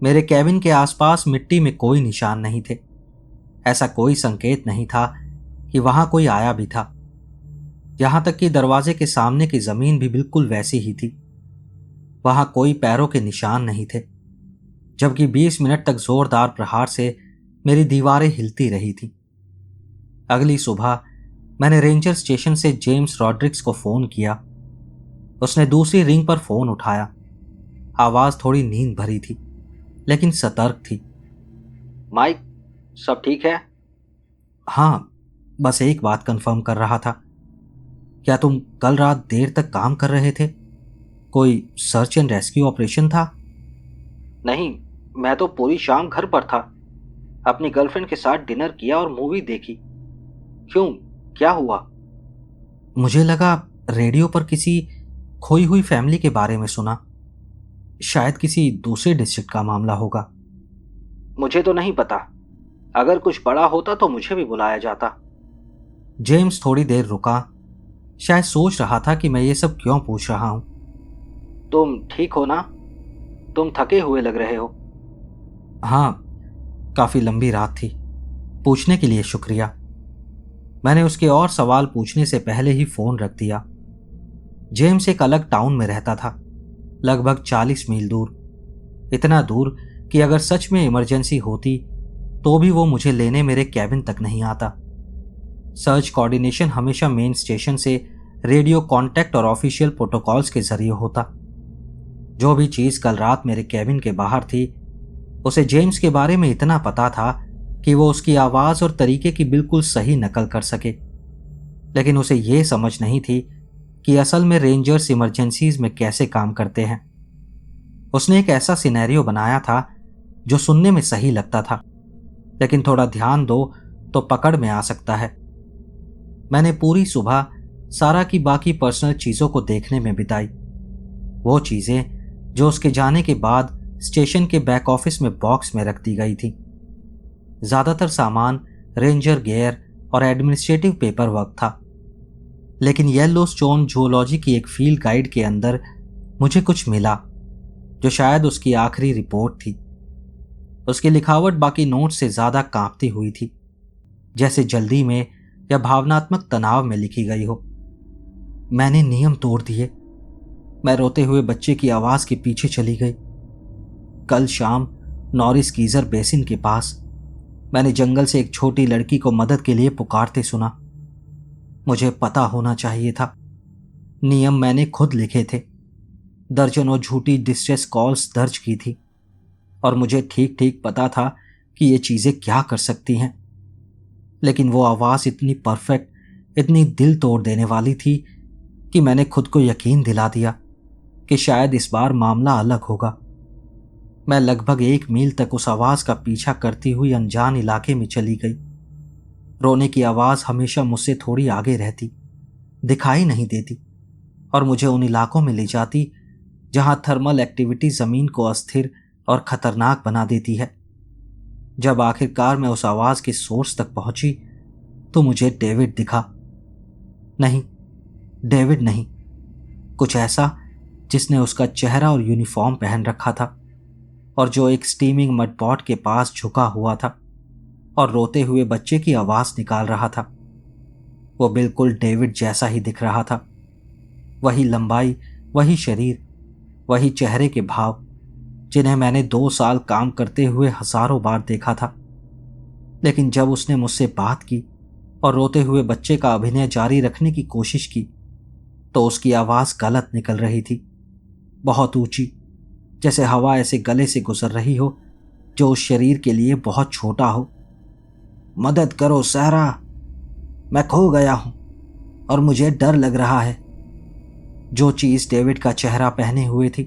A: मेरे कैबिन के आसपास मिट्टी में कोई निशान नहीं थे। ऐसा कोई संकेत नहीं था कि वहां कोई आया भी था। यहां तक कि दरवाजे के सामने की जमीन भी बिल्कुल वैसी ही थी। वहां कोई पैरों के निशान नहीं थे, जबकि 20 मिनट तक जोरदार प्रहार से मेरी दीवारें हिलती रही थी। अगली सुबह मैंने रेंजर स्टेशन से जेम्स रॉड्रिग्स को फोन किया। उसने दूसरी रिंग पर फोन उठाया। आवाज थोड़ी नींद भरी थी, लेकिन सतर्क थी। माइक, सब ठीक है? हाँ, बस एक बात कंफर्म कर रहा था। क्या तुम कल रात देर तक काम कर रहे थे? कोई सर्च एंड रेस्क्यू ऑपरेशन था? नहीं, मैं तो पूरी शाम घर पर था। अपनी गर्लफ्रेंड के साथ डिनर किया और मूवी देखी। क्यों, क्या हुआ? मुझे लगा रेडियो पर किसी खोई हुई फैमिली के बारे में सुना। शायद किसी दूसरे डिस्ट्रिक्ट का मामला होगा। मुझे तो नहीं पता। अगर कुछ बड़ा होता तो मुझे भी बुलाया जाता। जेम्स थोड़ी देर रुका, शायद सोच रहा था कि मैं ये सब क्यों पूछ रहा हूं। तुम ठीक हो ना? तुम थके हुए लग रहे हो। हाँ, काफी लंबी रात थी। पूछने के लिए शुक्रिया। मैंने उसके और सवाल पूछने से पहले ही फोन रख दिया। जेम्स एक अलग टाउन में रहता था, लगभग 40 मील दूर। इतना दूर कि अगर सच में इमरजेंसी होती तो भी वो मुझे लेने मेरे कैबिन तक नहीं आता। सर्च कोऑर्डिनेशन हमेशा मेन स्टेशन से रेडियो कांटेक्ट और ऑफिशियल प्रोटोकॉल्स के जरिए होता। जो भी चीज कल रात मेरे कैबिन के बाहर थी, उसे जेम्स के बारे में इतना पता था कि वो उसकी आवाज और तरीके की बिल्कुल सही नकल कर सके। लेकिन उसे यह समझ नहीं थी कि असल में रेंजर्स इमरजेंसीज में कैसे काम करते हैं। उसने एक ऐसा सिनेरियो बनाया था जो सुनने में सही लगता था, लेकिन थोड़ा ध्यान दो तो पकड़ में आ सकता है। मैंने पूरी सुबह सारा की बाकी पर्सनल चीजों को देखने में बिताई। वो चीजें जो उसके जाने के बाद स्टेशन के बैक ऑफिस में बॉक्स में रख दी गई थी। ज्यादातर सामान रेंजर गियर और एडमिनिस्ट्रेटिव पेपर वर्क था। लेकिन येलोस्टोन जूलॉजी की एक फील्ड गाइड के अंदर मुझे कुछ मिला, जो शायद उसकी आखिरी रिपोर्ट थी। उसकी लिखावट बाकी नोट से ज्यादा कांपती हुई थी, जैसे जल्दी में या भावनात्मक तनाव में लिखी गई हो। मैंने नियम तोड़ दिए। मैं रोते हुए बच्चे की आवाज के पीछे चली गई। कल शाम नॉरिस गीजर बेसिन के पास मैंने जंगल से एक छोटी लड़की को मदद के लिए पुकारते सुना। मुझे पता होना चाहिए था। नियम मैंने खुद लिखे थे। दर्जनों झूठी डिस्ट्रेस कॉल्स दर्ज की थी, और मुझे ठीक ठीक पता था कि ये चीजें क्या कर सकती हैं। लेकिन वो आवाज इतनी परफेक्ट, इतनी दिल तोड़ देने वाली थी कि मैंने खुद को यकीन दिला दिया कि शायद इस बार मामला अलग होगा। मैं लगभग 1 मील तक उस आवाज का पीछा करती हुई अनजान इलाके में चली गई। रोने की आवाज हमेशा मुझसे थोड़ी आगे रहती, दिखाई नहीं देती और मुझे उन इलाकों में ले जाती जहां थर्मल एक्टिविटी जमीन को अस्थिर और खतरनाक बना देती है। जब आखिरकार मैं उस आवाज के सोर्स तक पहुंची तो मुझे डेविड दिखा। नहीं, डेविड नहीं, कुछ ऐसा जिसने उसका चेहरा और यूनिफॉर्म पहन रखा था और जो एक स्टीमिंग मड पॉट के पास झुका हुआ था और रोते हुए बच्चे की आवाज निकाल रहा था। वो बिल्कुल डेविड जैसा ही दिख रहा था। वही लंबाई, वही शरीर, वही चेहरे के भाव जिन्हें मैंने 2 साल काम करते हुए हजारों बार देखा था। लेकिन जब उसने मुझसे बात की और रोते हुए बच्चे का अभिनय जारी रखने की कोशिश की तो उसकी आवाज गलत निकल रही थी, बहुत ऊंची, जैसे हवा ऐसे गले से गुजर रही हो जो उस शरीर के लिए बहुत छोटा हो। मदद करो सहरा, मैं खो गया हूं और मुझे डर लग रहा है। जो चीज डेविड का चेहरा पहने हुए थी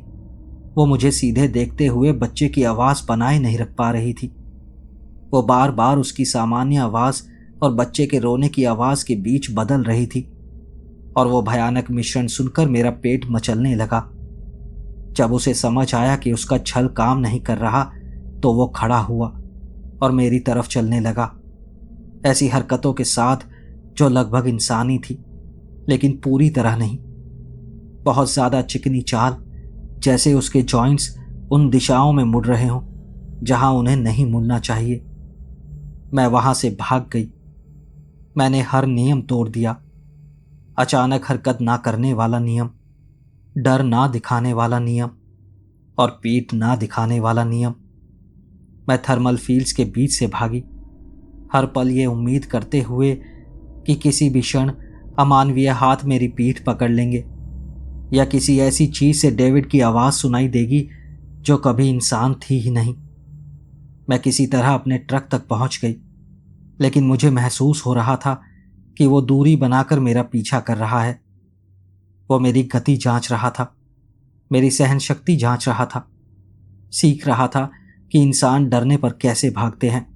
A: वो मुझे सीधे देखते हुए बच्चे की आवाज बनाए नहीं रख पा रही थी। वो बार बार उसकी सामान्य आवाज और बच्चे के रोने की आवाज के बीच बदल रही थी और वो भयानक मिश्रण सुनकर मेरा पेट मचलने लगा। जब उसे समझ आया कि उसका छल काम नहीं कर रहा तो वो खड़ा हुआ और मेरी तरफ चलने लगा, ऐसी हरकतों के साथ जो लगभग इंसानी थी लेकिन पूरी तरह नहीं। बहुत ज्यादा चिकनी चाल, जैसे उसके जॉइंट्स उन दिशाओं में मुड़ रहे हों जहां उन्हें नहीं मुड़ना चाहिए। मैं वहां से भाग गई। मैंने हर नियम तोड़ दिया। अचानक हरकत ना करने वाला नियम, डर ना दिखाने वाला नियम और पीठ ना दिखाने वाला नियम। मैं थर्मल फील्ड्स के बीच से भागी, हर पल ये उम्मीद करते हुए कि किसी भी क्षण अमानवीय हाथ मेरी पीठ पकड़ लेंगे या किसी ऐसी चीज से डेविड की आवाज सुनाई देगी जो कभी इंसान थी ही नहीं। मैं किसी तरह अपने ट्रक तक पहुंच गई, लेकिन मुझे महसूस हो रहा था कि वो दूरी बनाकर मेरा पीछा कर रहा है। वो मेरी गति जांच रहा था, मेरी सहन शक्ति जांच रहा था, सीख रहा था कि इंसान डरने पर कैसे भागते हैं।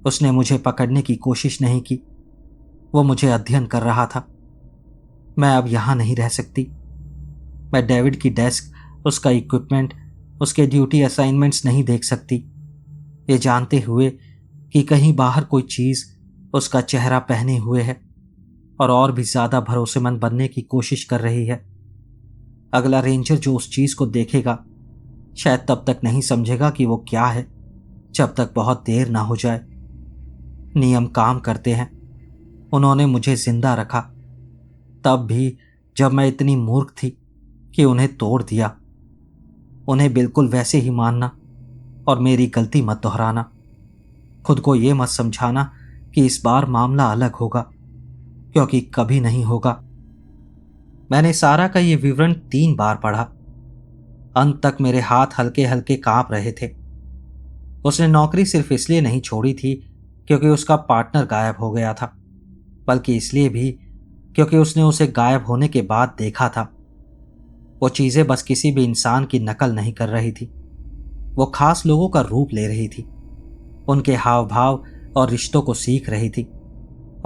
A: उसने मुझे पकड़ने की कोशिश नहीं की, वो मुझे अध्ययन कर रहा था। मैं अब यहां नहीं रह सकती। मैं डेविड की डेस्क, उसका इक्विपमेंट, उसके ड्यूटी असाइनमेंट्स नहीं देख सकती, ये जानते हुए कि कहीं बाहर कोई चीज उसका चेहरा पहने हुए है और भी ज्यादा भरोसेमंद बनने की कोशिश कर रही है। अगला रेंजर जो उस चीज को देखेगा शायद तब तक नहीं समझेगा कि वो क्या है जब तक बहुत देर ना हो जाए। नियम काम करते हैं। उन्होंने मुझे जिंदा रखा, तब भी जब मैं इतनी मूर्ख थी कि उन्हें तोड़ दिया। उन्हें बिल्कुल वैसे ही मानना और मेरी गलती मत दोहराना। खुद को ये मत समझाना कि इस बार मामला अलग होगा, क्योंकि कभी नहीं होगा। मैंने सारा का ये विवरण 3 बार पढ़ा। अंत तक मेरे हाथ हल्के हल्के कांप रहे थे। उसने नौकरी सिर्फ इसलिए नहीं छोड़ी थी क्योंकि उसका पार्टनर गायब हो गया था, बल्कि इसलिए भी क्योंकि उसने उसे गायब होने के बाद देखा था। वो चीजें बस किसी भी इंसान की नकल नहीं कर रही थी, वो खास लोगों का रूप ले रही थी, उनके हाव भाव और रिश्तों को सीख रही थी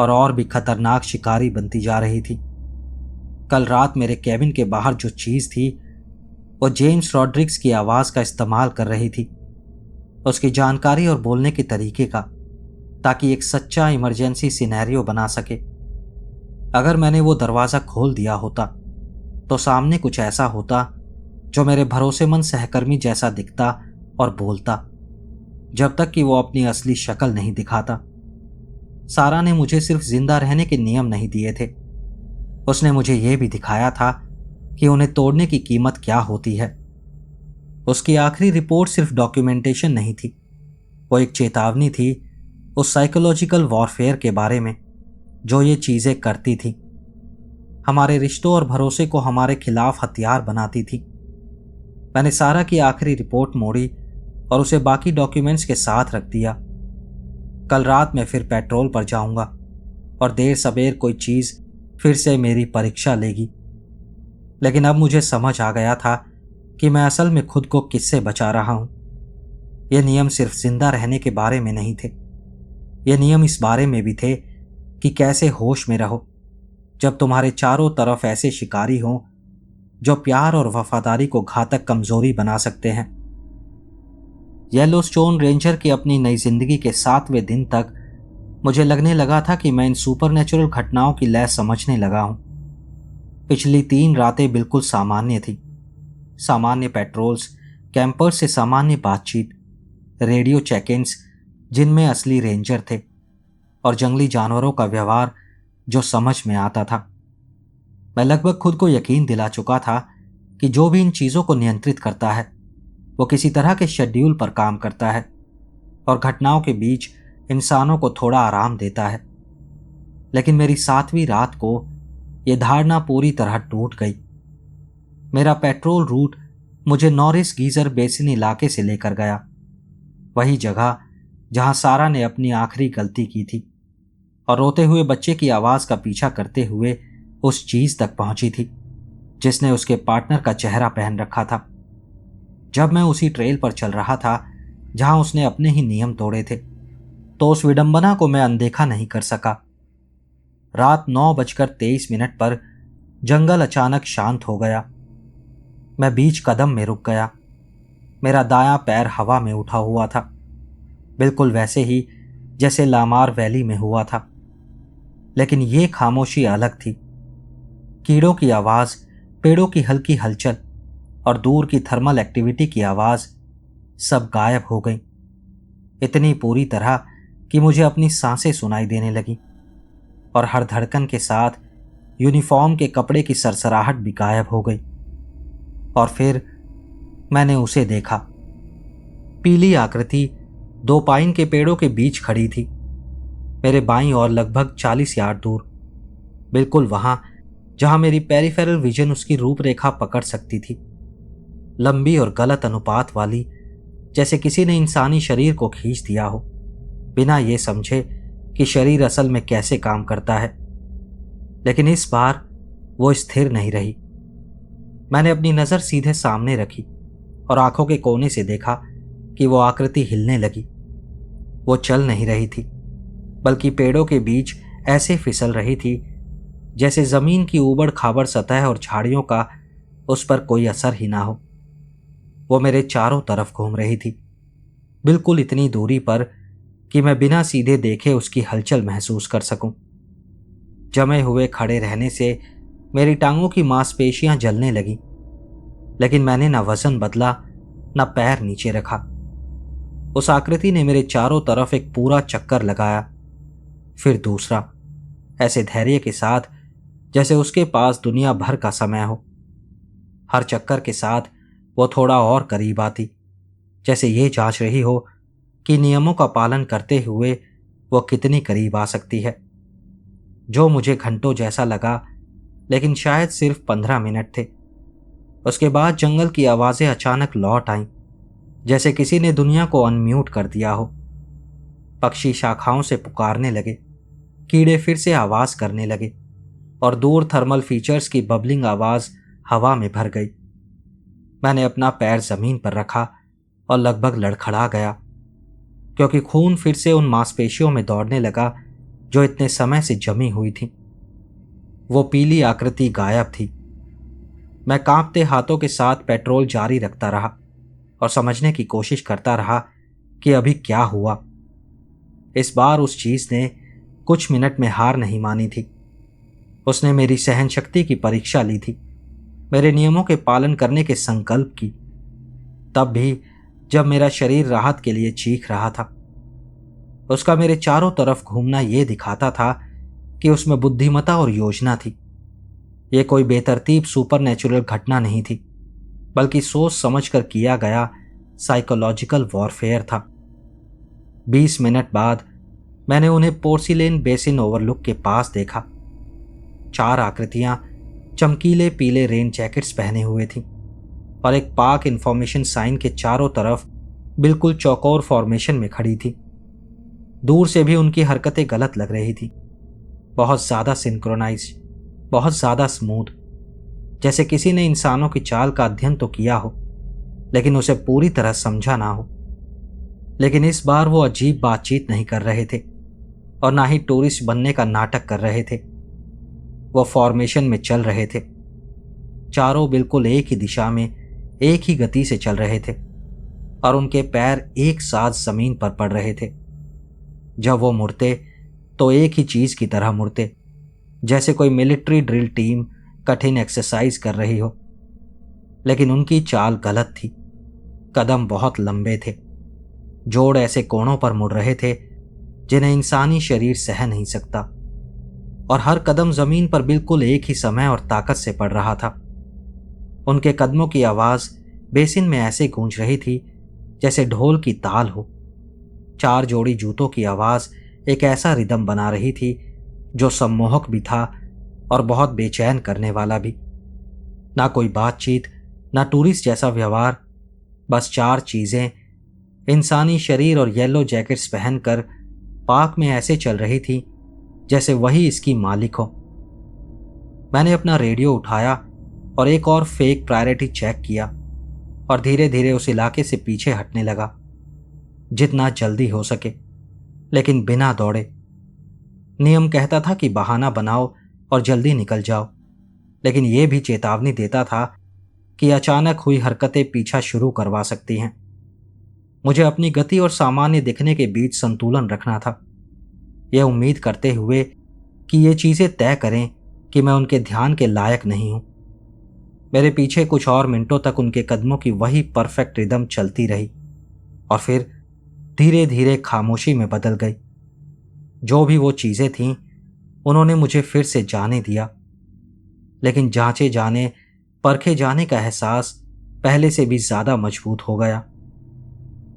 A: और भी खतरनाक शिकारी बनती जा रही थी। कल रात मेरे कैबिन के बाहर जो चीज थी वो जेम्स रॉड्रिक्स की आवाज का इस्तेमाल कर रही थी, उसकी जानकारी और बोलने के तरीके का, ताकि एक सच्चा इमरजेंसी सिनेरियो बना सके। अगर मैंने वो दरवाजा खोल दिया होता तो सामने कुछ ऐसा होता जो मेरे भरोसेमंद सहकर्मी जैसा दिखता और बोलता, जब तक कि वो अपनी असली शक्ल नहीं दिखाता। सारा ने मुझे सिर्फ जिंदा रहने के नियम नहीं दिए थे, उसने मुझे यह भी दिखाया था कि उन्हें तोड़ने की कीमत क्या होती है। उसकी आखिरी रिपोर्ट सिर्फ डॉक्यूमेंटेशन नहीं थी, वो एक चेतावनी थी उस साइकोलॉजिकल वॉरफेयर के बारे में जो ये चीजें करती थी, हमारे रिश्तों और भरोसे को हमारे खिलाफ हथियार बनाती थी। मैंने सारा की आखिरी रिपोर्ट मोड़ी और उसे बाकी डॉक्यूमेंट्स के साथ रख दिया। कल रात मैं फिर पेट्रोल पर जाऊंगा और देर सबेर कोई चीज फिर से मेरी परीक्षा लेगी। लेकिन अब मुझे समझ आ गया था कि मैं असल में खुद को किससे बचा रहा हूं। ये नियम सिर्फ जिंदा रहने के बारे में नहीं थे, ये नियम इस बारे में भी थे कि कैसे होश में रहो, जब तुम्हारे चारों तरफ ऐसे शिकारी हों जो प्यार और वफादारी को घातक कमजोरी बना सकते हैं। येलोस्टोन रेंजर की अपनी नई जिंदगी के 7वें दिन तक मुझे लगने लगा था कि मैं इन सुपरनेचुरल घटनाओं की लय समझने लगा हूं। पिछली 3 रातें बिल्कुल सामान्य थी। सामान्य पेट्रोल्स, कैंपर्स से सामान्य बातचीत, रेडियो चेक इन्स जिनमें असली रेंजर थे, और जंगली जानवरों का व्यवहार जो समझ में आता था। मैं लगभग खुद को यकीन दिला चुका था कि जो भी इन चीजों को नियंत्रित करता है वो किसी तरह के शेड्यूल पर काम करता है और घटनाओं के बीच इंसानों को थोड़ा आराम देता है। लेकिन मेरी 7वीं रात को यह धारणा पूरी तरह टूट गई। मेरा पेट्रोल रूट मुझे नॉरिस गीजर बेसिन इलाके से लेकर गया, वही जगह जहां सारा ने अपनी आखिरी गलती की थी और रोते हुए बच्चे की आवाज का पीछा करते हुए उस चीज तक पहुंची थी जिसने उसके पार्टनर का चेहरा पहन रखा था। जब मैं उसी ट्रेल पर चल रहा था जहां उसने अपने ही नियम तोड़े थे, तो उस विडंबना को मैं अनदेखा नहीं कर सका। रात 9:23 पर जंगल अचानक शांत हो गया। मैं बीच कदम में रुक गया। मेरा दायां पैर हवा में उठा हुआ था, बिल्कुल वैसे ही जैसे लामार वैली में हुआ था। लेकिन ये खामोशी अलग थी। कीड़ों की आवाज, पेड़ों की हल्की हलचल और दूर की थर्मल एक्टिविटी की आवाज सब गायब हो गई, इतनी पूरी तरह कि मुझे अपनी सांसें सुनाई देने लगी और हर धड़कन के साथ यूनिफॉर्म के कपड़े की सरसराहट भी गायब हो गई। और फिर मैंने उसे देखा। पीली आकृति 2 पाइन के पेड़ों के बीच खड़ी थी, मेरे बाईं ओर लगभग 40 यार्ड दूर, बिल्कुल वहां जहां मेरी पेरिफेरल विजन उसकी रूपरेखा पकड़ सकती थी। लंबी और गलत अनुपात वाली, जैसे किसी ने इंसानी शरीर को खींच दिया हो, बिना ये समझे कि शरीर असल में कैसे काम करता है। लेकिन इस बार वो स्थिर नहीं रही। मैंने अपनी नजर सीधे सामने रखी और आंखों के कोने से देखा कि वो आकृति हिलने लगी। वो चल नहीं रही थी, बल्कि पेड़ों के बीच ऐसे फिसल रही थी जैसे जमीन की ऊबड़ खाबड़ सतह और झाड़ियों का उस पर कोई असर ही ना हो। वो मेरे चारों तरफ घूम रही थी, बिल्कुल इतनी दूरी पर कि मैं बिना सीधे देखे उसकी हलचल महसूस कर सकूं। जमे हुए खड़े रहने से मेरी टांगों की मांसपेशियां जलने लगी, लेकिन मैंने ना वजन बदला, ना पैर नीचे रखा। उस आकृति ने मेरे चारों तरफ एक पूरा चक्कर लगाया, फिर दूसरा, ऐसे धैर्य के साथ जैसे उसके पास दुनिया भर का समय हो। हर चक्कर के साथ वो थोड़ा और करीब आती, जैसे ये जांच रही हो कि नियमों का पालन करते हुए वो कितनी करीब आ सकती है। जो मुझे घंटों जैसा लगा, लेकिन शायद सिर्फ 15 मिनट थे। उसके बाद जंगल की आवाजें अचानक लौट आईं, जैसे किसी ने दुनिया को अनम्यूट कर दिया हो। पक्षी शाखाओं से पुकारने लगे, कीड़े फिर से आवाज करने लगे और दूर थर्मल फीचर्स की बबलिंग आवाज हवा में भर गई। मैंने अपना पैर जमीन पर रखा और लगभग लड़खड़ा गया, क्योंकि खून फिर से उन मांसपेशियों में दौड़ने लगा जो इतने समय से जमी हुई थी। वो पीली आकृति गायब थी। मैं कांपते हाथों के साथ पेट्रोल जारी रखता रहा और समझने की कोशिश करता रहा कि अभी क्या हुआ। इस बार उस चीज ने कुछ मिनट में हार नहीं मानी थी। उसने मेरी सहनशक्ति की परीक्षा ली थी, मेरे नियमों के पालन करने के संकल्प की, तब भी जब मेरा शरीर राहत के लिए चीख रहा था। उसका मेरे चारों तरफ घूमना यह दिखाता था कि उसमें बुद्धिमत्ता और योजना थी। यह कोई बेतरतीब सुपरनेचुरल घटना नहीं थी, बल्कि सोच समझकर किया गया साइकोलॉजिकल वॉरफेयर था। 20 मिनट बाद मैंने उन्हें पोर्सिलेन बेसिन ओवरलुक के पास देखा। 4 आकृतियां चमकीले पीले रेन जैकेट्स पहने हुए थीं और एक पाक इंफॉर्मेशन साइन के चारों तरफ बिल्कुल चौकोर फॉर्मेशन में खड़ी थी। दूर से भी उनकी हरकतें गलत लग रही थी, बहुत ज्यादा सिंक्रोनाइज्ड, बहुत ज्यादा स्मूथ, जैसे किसी ने इंसानों की चाल का अध्ययन तो किया हो, लेकिन उसे पूरी तरह समझा ना हो। लेकिन इस बार वो अजीब बातचीत नहीं कर रहे थे और ना ही टूरिस्ट बनने का नाटक कर रहे थे। वो फॉर्मेशन में चल रहे थे। चारों बिल्कुल एक ही दिशा में एक ही गति से चल रहे थे और उनके पैर एक साथ जमीन पर पड़ रहे थे। जब वो मुड़ते तो एक ही चीज की तरह मुड़ते, जैसे कोई मिलिट्री ड्रिल टीम कठिन एक्सरसाइज कर रही हो। लेकिन उनकी चाल गलत थी। कदम बहुत लंबे थे, जोड़ ऐसे कोणों पर मुड़ रहे थे जिन्हें इंसानी शरीर सह नहीं सकता, और हर कदम जमीन पर बिल्कुल एक ही समय और ताकत से पड़ रहा था। उनके कदमों की आवाज बेसिन में ऐसे गूंज रही थी जैसे ढोल की ताल हो। 4 जोड़ी जूतों की आवाज एक ऐसा रिदम बना रही थी जो सम्मोहक भी था और बहुत बेचैन करने वाला भी। ना कोई बातचीत, ना टूरिस्ट जैसा व्यवहार, बस 4 चीजें इंसानी शरीर और येलो जैकेट्स पहनकर पार्क में ऐसे चल रही थी जैसे वही इसकी मालिक हो। मैंने अपना रेडियो उठाया और एक और फेक प्रायोरिटी चेक किया और धीरे धीरे उस इलाके से पीछे हटने लगा, जितना जल्दी हो सके, लेकिन बिना दौड़े। नियम कहता था कि बहाना बनाओ और जल्दी निकल जाओ, लेकिन यह भी चेतावनी देता था कि अचानक हुई हरकतें पीछा शुरू करवा सकती हैं। मुझे अपनी गति और सामान्य दिखने के बीच संतुलन रखना था, यह उम्मीद करते हुए कि ये चीजें तय करें कि मैं उनके ध्यान के लायक नहीं हूं। मेरे पीछे कुछ और मिनटों तक उनके कदमों की वही परफेक्ट रिदम चलती रही और फिर धीरे धीरे खामोशी में बदल गई। जो भी वो चीजें थीं, उन्होंने मुझे फिर से जाने दिया, लेकिन जांचे जाने परखे जाने का एहसास पहले से भी ज्यादा मजबूत हो गया।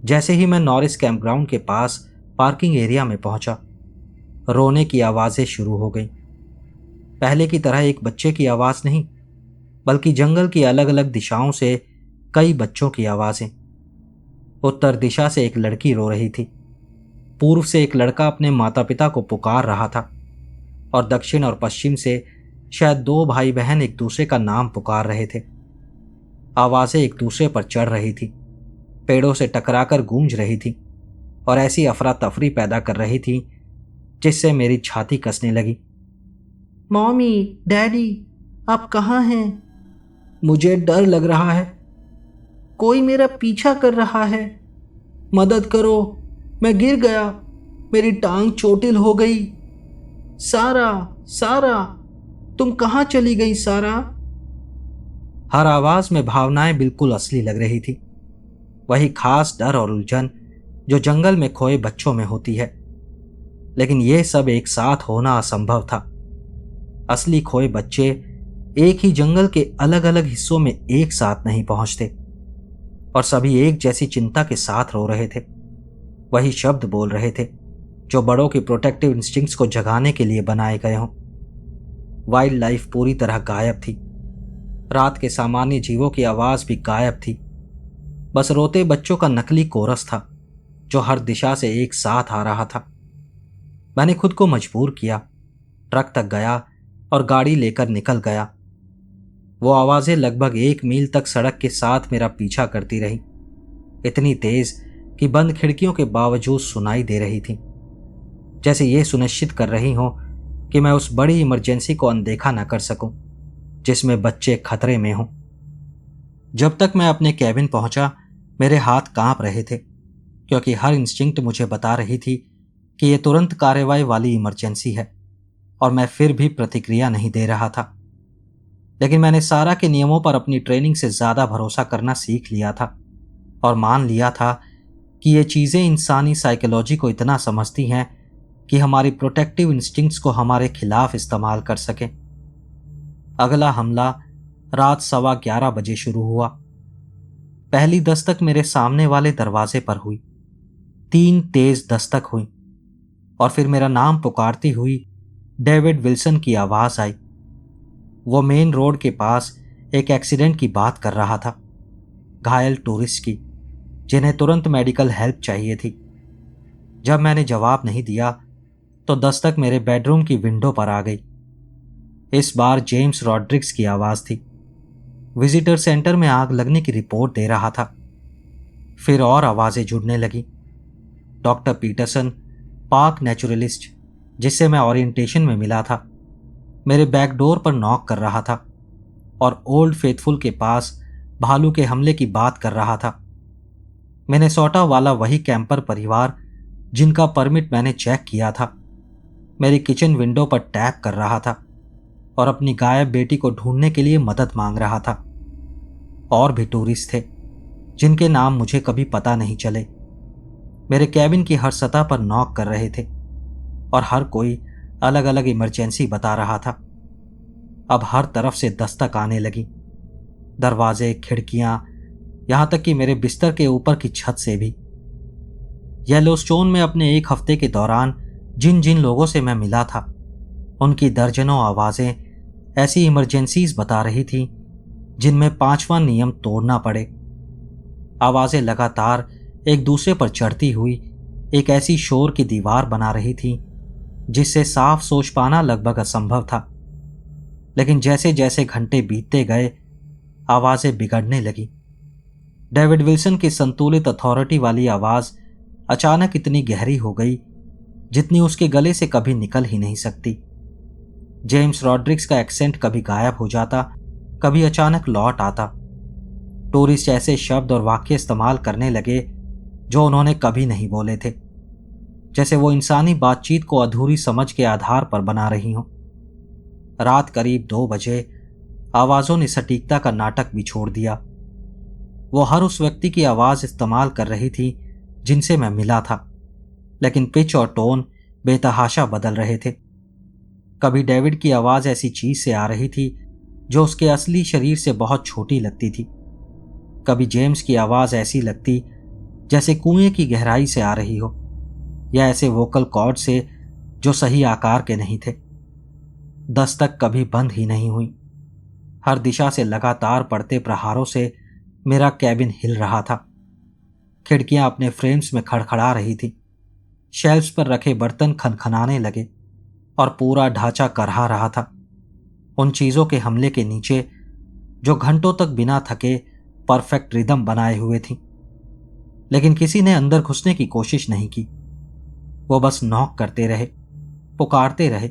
A: जैसे ही मैं नॉरिस कैंपग्राउंड के पास पार्किंग एरिया में पहुंचा, रोने की आवाजें शुरू हो गईं। पहले की तरह एक बच्चे की आवाज नहीं, बल्कि जंगल की अलग अलग दिशाओं से कई बच्चों की आवाजें। उत्तर दिशा से एक लड़की रो रही थी, पूर्व से एक लड़का अपने माता पिता को पुकार रहा था, और दक्षिण और पश्चिम से शायद 2 भाई बहन एक दूसरे का नाम पुकार रहे थे। आवाजें एक दूसरे पर चढ़ रही थी, पेड़ों से टकराकर गूंज रही थी और ऐसी अफरा तफरी पैदा कर रही थी जिससे मेरी छाती कसने लगी। मॉमी, डैडी, आप कहाँ हैं? मुझे डर लग रहा है। कोई मेरा पीछा कर रहा है। मदद करो, मैं गिर गया, मेरी टांग चोटिल हो गई। सारा, सारा, तुम कहाँ चली गई सारा? हर आवाज में भावनाएं बिल्कुल असली लग रही थी, वही खास डर और उलझन जो जंगल में खोए बच्चों में होती है। लेकिन यह सब एक साथ होना असंभव था। असली खोए बच्चे एक ही जंगल के अलग अलग हिस्सों में एक साथ नहीं पहुंचते, और सभी एक जैसी चिंता के साथ रो रहे थे, वही शब्द बोल रहे थे जो बड़ों की प्रोटेक्टिव इंस्टिंक्ट्स को जगाने के लिए बनाए गए हों। वाइल्ड लाइफ पूरी तरह गायब थी। रात के सामान्य जीवों की आवाज भी गायब थी। बस रोते बच्चों का नकली कोरस था जो हर दिशा से एक साथ आ रहा था। मैंने खुद को मजबूर किया, ट्रक तक गया और गाड़ी लेकर निकल गया। वो आवाजें लगभग 1 मील तक सड़क के साथ मेरा पीछा करती रही, इतनी तेज कि बंद खिड़कियों के बावजूद सुनाई दे रही थी, जैसे ये सुनिश्चित कर रही हो कि मैं उस बड़ी इमरजेंसी को अनदेखा न कर सकूं जिसमें बच्चे खतरे में हों। जब तक मैं अपने कैबिन पहुंचा, मेरे हाथ कांप रहे थे, क्योंकि हर इंस्टिंक्ट मुझे बता रही थी कि यह तुरंत कार्रवाई वाली इमरजेंसी है, और मैं फिर भी प्रतिक्रिया नहीं दे रहा था। लेकिन मैंने सारा के नियमों पर अपनी ट्रेनिंग से ज्यादा भरोसा करना सीख लिया था और मान लिया था कि ये चीजें इंसानी साइकोलॉजी को इतना समझती हैं कि हमारी प्रोटेक्टिव इंस्टिंक्ट्स को हमारे खिलाफ इस्तेमाल कर सकें। अगला हमला रात 11:15 बजे शुरू हुआ। पहली दस्तक मेरे सामने वाले दरवाजे पर हुई, 3 तेज दस्तक हुई, और फिर मेरा नाम पुकारती हुई डेविड विल्सन की आवाज आई। वो मेन रोड के पास एक एक्सीडेंट की बात कर रहा था, घायल टूरिस्ट की, जिन्हें तुरंत मेडिकल हेल्प चाहिए थी। जब मैंने जवाब नहीं दिया तो दस्तक मेरे बेडरूम की विंडो पर आ गई। इस बार जेम्स रॉड्रिक्स की आवाज थी। विजिटर सेंटर में आग लगने की रिपोर्ट दे रहा था। फिर और आवाजें जुड़ने लगी। डॉक्टर पीटरसन, पार्क नेचुरलिस्ट, जिससे मैं ओरिएंटेशन में मिला था, मेरे बैकडोर पर नॉक कर रहा था और ओल्ड फेथफुल के पास भालू के हमले की बात कर रहा था। मिनेसोटा वाला वही कैंपर परिवार जिनका परमिट मैंने चेक किया था मेरी किचन विंडो पर टैप कर रहा था और अपनी गायब बेटी को ढूंढने के लिए मदद मांग रहा था। और भी टूरिस्ट थे जिनके नाम मुझे कभी पता नहीं चले, मेरे कैबिन की हर सतह पर नॉक कर रहे थे और हर कोई अलग अलग इमरजेंसी बता रहा था। अब हर तरफ से दस्तक आने लगी, दरवाजे, खिड़कियां, यहां तक कि मेरे बिस्तर के ऊपर की छत से भी। येलोस्टोन में अपने एक हफ्ते के दौरान जिन जिन लोगों से मैं मिला था उनकी दर्जनों आवाजें ऐसी इमरजेंसीज बता रही थी जिनमें 5वां नियम तोड़ना पड़े। आवाजें लगातार एक दूसरे पर चढ़ती हुई एक ऐसी शोर की दीवार बना रही थी जिससे साफ सोच पाना लगभग असंभव था। लेकिन जैसे जैसे घंटे बीतते गए आवाजें बिगड़ने लगी। डेविड विल्सन की संतुलित अथॉरिटी वाली आवाज अचानक इतनी गहरी हो गई जितनी उसके गले से कभी निकल ही नहीं सकती। जेम्स रॉड्रिक्स का एक्सेंट कभी गायब हो जाता, कभी अचानक लौट आता। टूरिस्ट ऐसे शब्द और वाक्य इस्तेमाल करने लगे जो उन्होंने कभी नहीं बोले थे, जैसे वो इंसानी बातचीत को अधूरी समझ के आधार पर बना रही हों। रात करीब 2 बजे आवाजों ने सटीकता का नाटक भी छोड़ दिया। वो हर उस व्यक्ति की आवाज इस्तेमाल कर रही थी जिनसे मैं मिला था, लेकिन पिच और टोन बेतहाशा बदल रहे थे। कभी डेविड की आवाज ऐसी चीज से आ रही थी जो उसके असली शरीर से बहुत छोटी लगती थी। कभी जेम्स की आवाज ऐसी लगती जैसे कुएं की गहराई से आ रही हो, या ऐसे वोकल कॉर्ड से जो सही आकार के नहीं थे। दस्तक कभी बंद ही नहीं हुई। हर दिशा से लगातार पड़ते प्रहारों से मेरा कैबिन हिल रहा था। खिड़कियां अपने फ्रेम्स में खड़खड़ा रही थी, शेल्फ्स पर रखे बर्तन खनखनाने लगे और पूरा ढांचा करहा रहा था उन चीजों के हमले के नीचे जो घंटों तक बिना थके परफेक्ट रिदम बनाए हुए थी। लेकिन किसी ने अंदर घुसने की कोशिश नहीं की। वो बस नॉक करते रहे, पुकारते रहे,